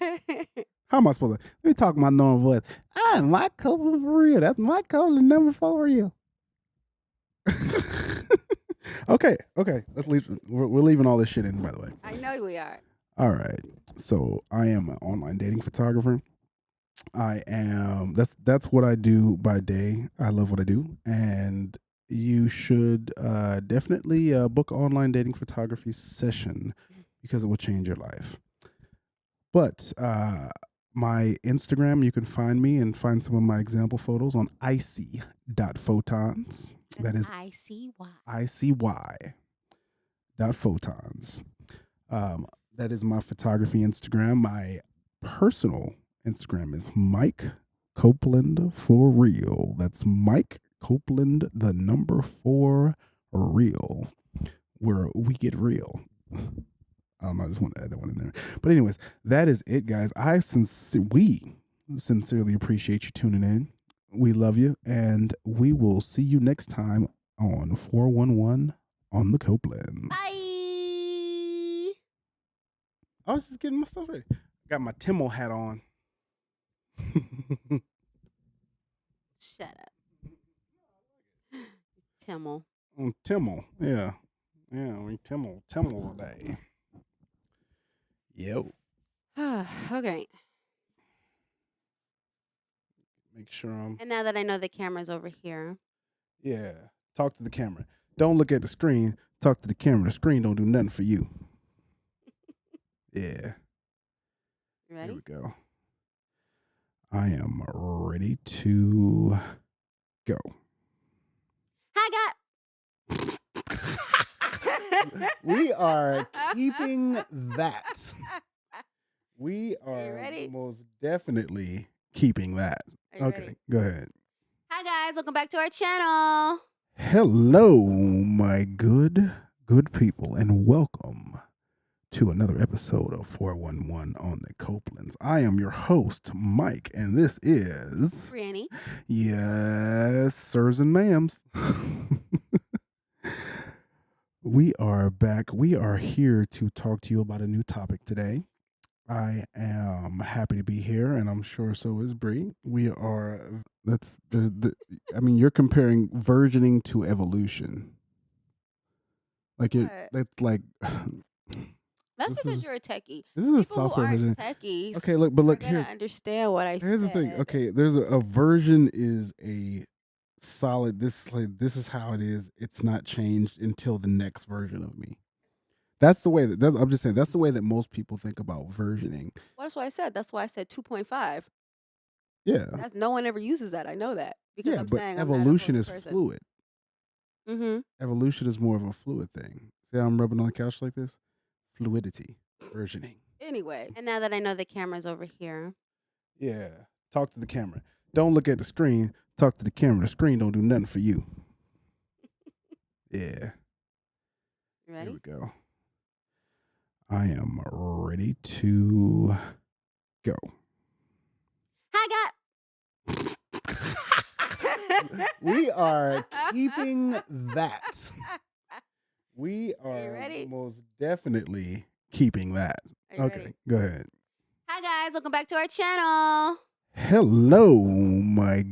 How am I supposed to? Let me talk my normal voice. I'm Mike Copeland for real. That's Mike Copeland number 4 real. Okay. Let's leave. We're leaving all this shit in, by the way. I know we are. All right. So I am an online dating photographer. I am. That's what I do by day. I love what I do, and you should definitely book an online dating photography session because it will change your life. But my Instagram, you can find me and find some of my example photos on icy.photons. That is ICY. icy.photons. That is my photography Instagram. My personal Instagram is Mike Copeland for real. That's Mike Copeland, the number 4 real, where we get real. I don't know. I just want to add that one in there. But anyways, that is it, guys. We sincerely appreciate you tuning in. We love you, and we will see you next time on 411 on the Copelands. Bye. I was just getting my stuff ready. Got my Timmel hat on. Shut up. Timmel. Timmel, yeah. We Timmel today. Yo. Okay. Make sure I'm. And now that I know the camera's over here. Yeah. Talk to the camera. Don't look at the screen. Talk to the camera. The screen don't do nothing for you. Yeah. You ready? Here we go. I am ready to go. Hi, We are keeping that. We Are you are ready? most definitely keeping that. Are you Okay, ready? go ahead. Hi, guys. Welcome back to our channel. Hello, my good people, and welcome to another episode of 411 on the Copelands. I am your host, Mike, and this is Granny. yes, sirs and ma'ams. We are back. We are here to talk to you about a new topic today. I am happy to be here, and I'm sure so is Bree. We are. I mean, you're comparing versioning to evolution. Like What? that's like. That's This because is- you're a techie. This is a People who software aren't version. techies Okay, look, but are look gonna here. understand what I Here's the thing. said. Okay, there's a version is a solid. This is how it is. It's not changed until the next version of me. That's the way that I'm just saying. That's the way that most people think about versioning. Well, that's what I said. That's why I said 2.5. Yeah, That's no one ever uses that. I know that because yeah. I'm But saying evolution is fluid. Mm-hmm. Evolution is more of a fluid thing. See how I'm rubbing on the couch like this? Fluidity, versioning. Anyway, and now that I know the camera's over here. Yeah. Talk to the camera. Don't look at the screen. Talk to the camera. The screen don't do nothing for you. Yeah. You ready? Here we go. I am ready to go. Hi, We are keeping that. We Are you are ready? most definitely keeping that. Are you Okay, ready? go ahead. Hi, guys. Welcome back to our channel. Hello, my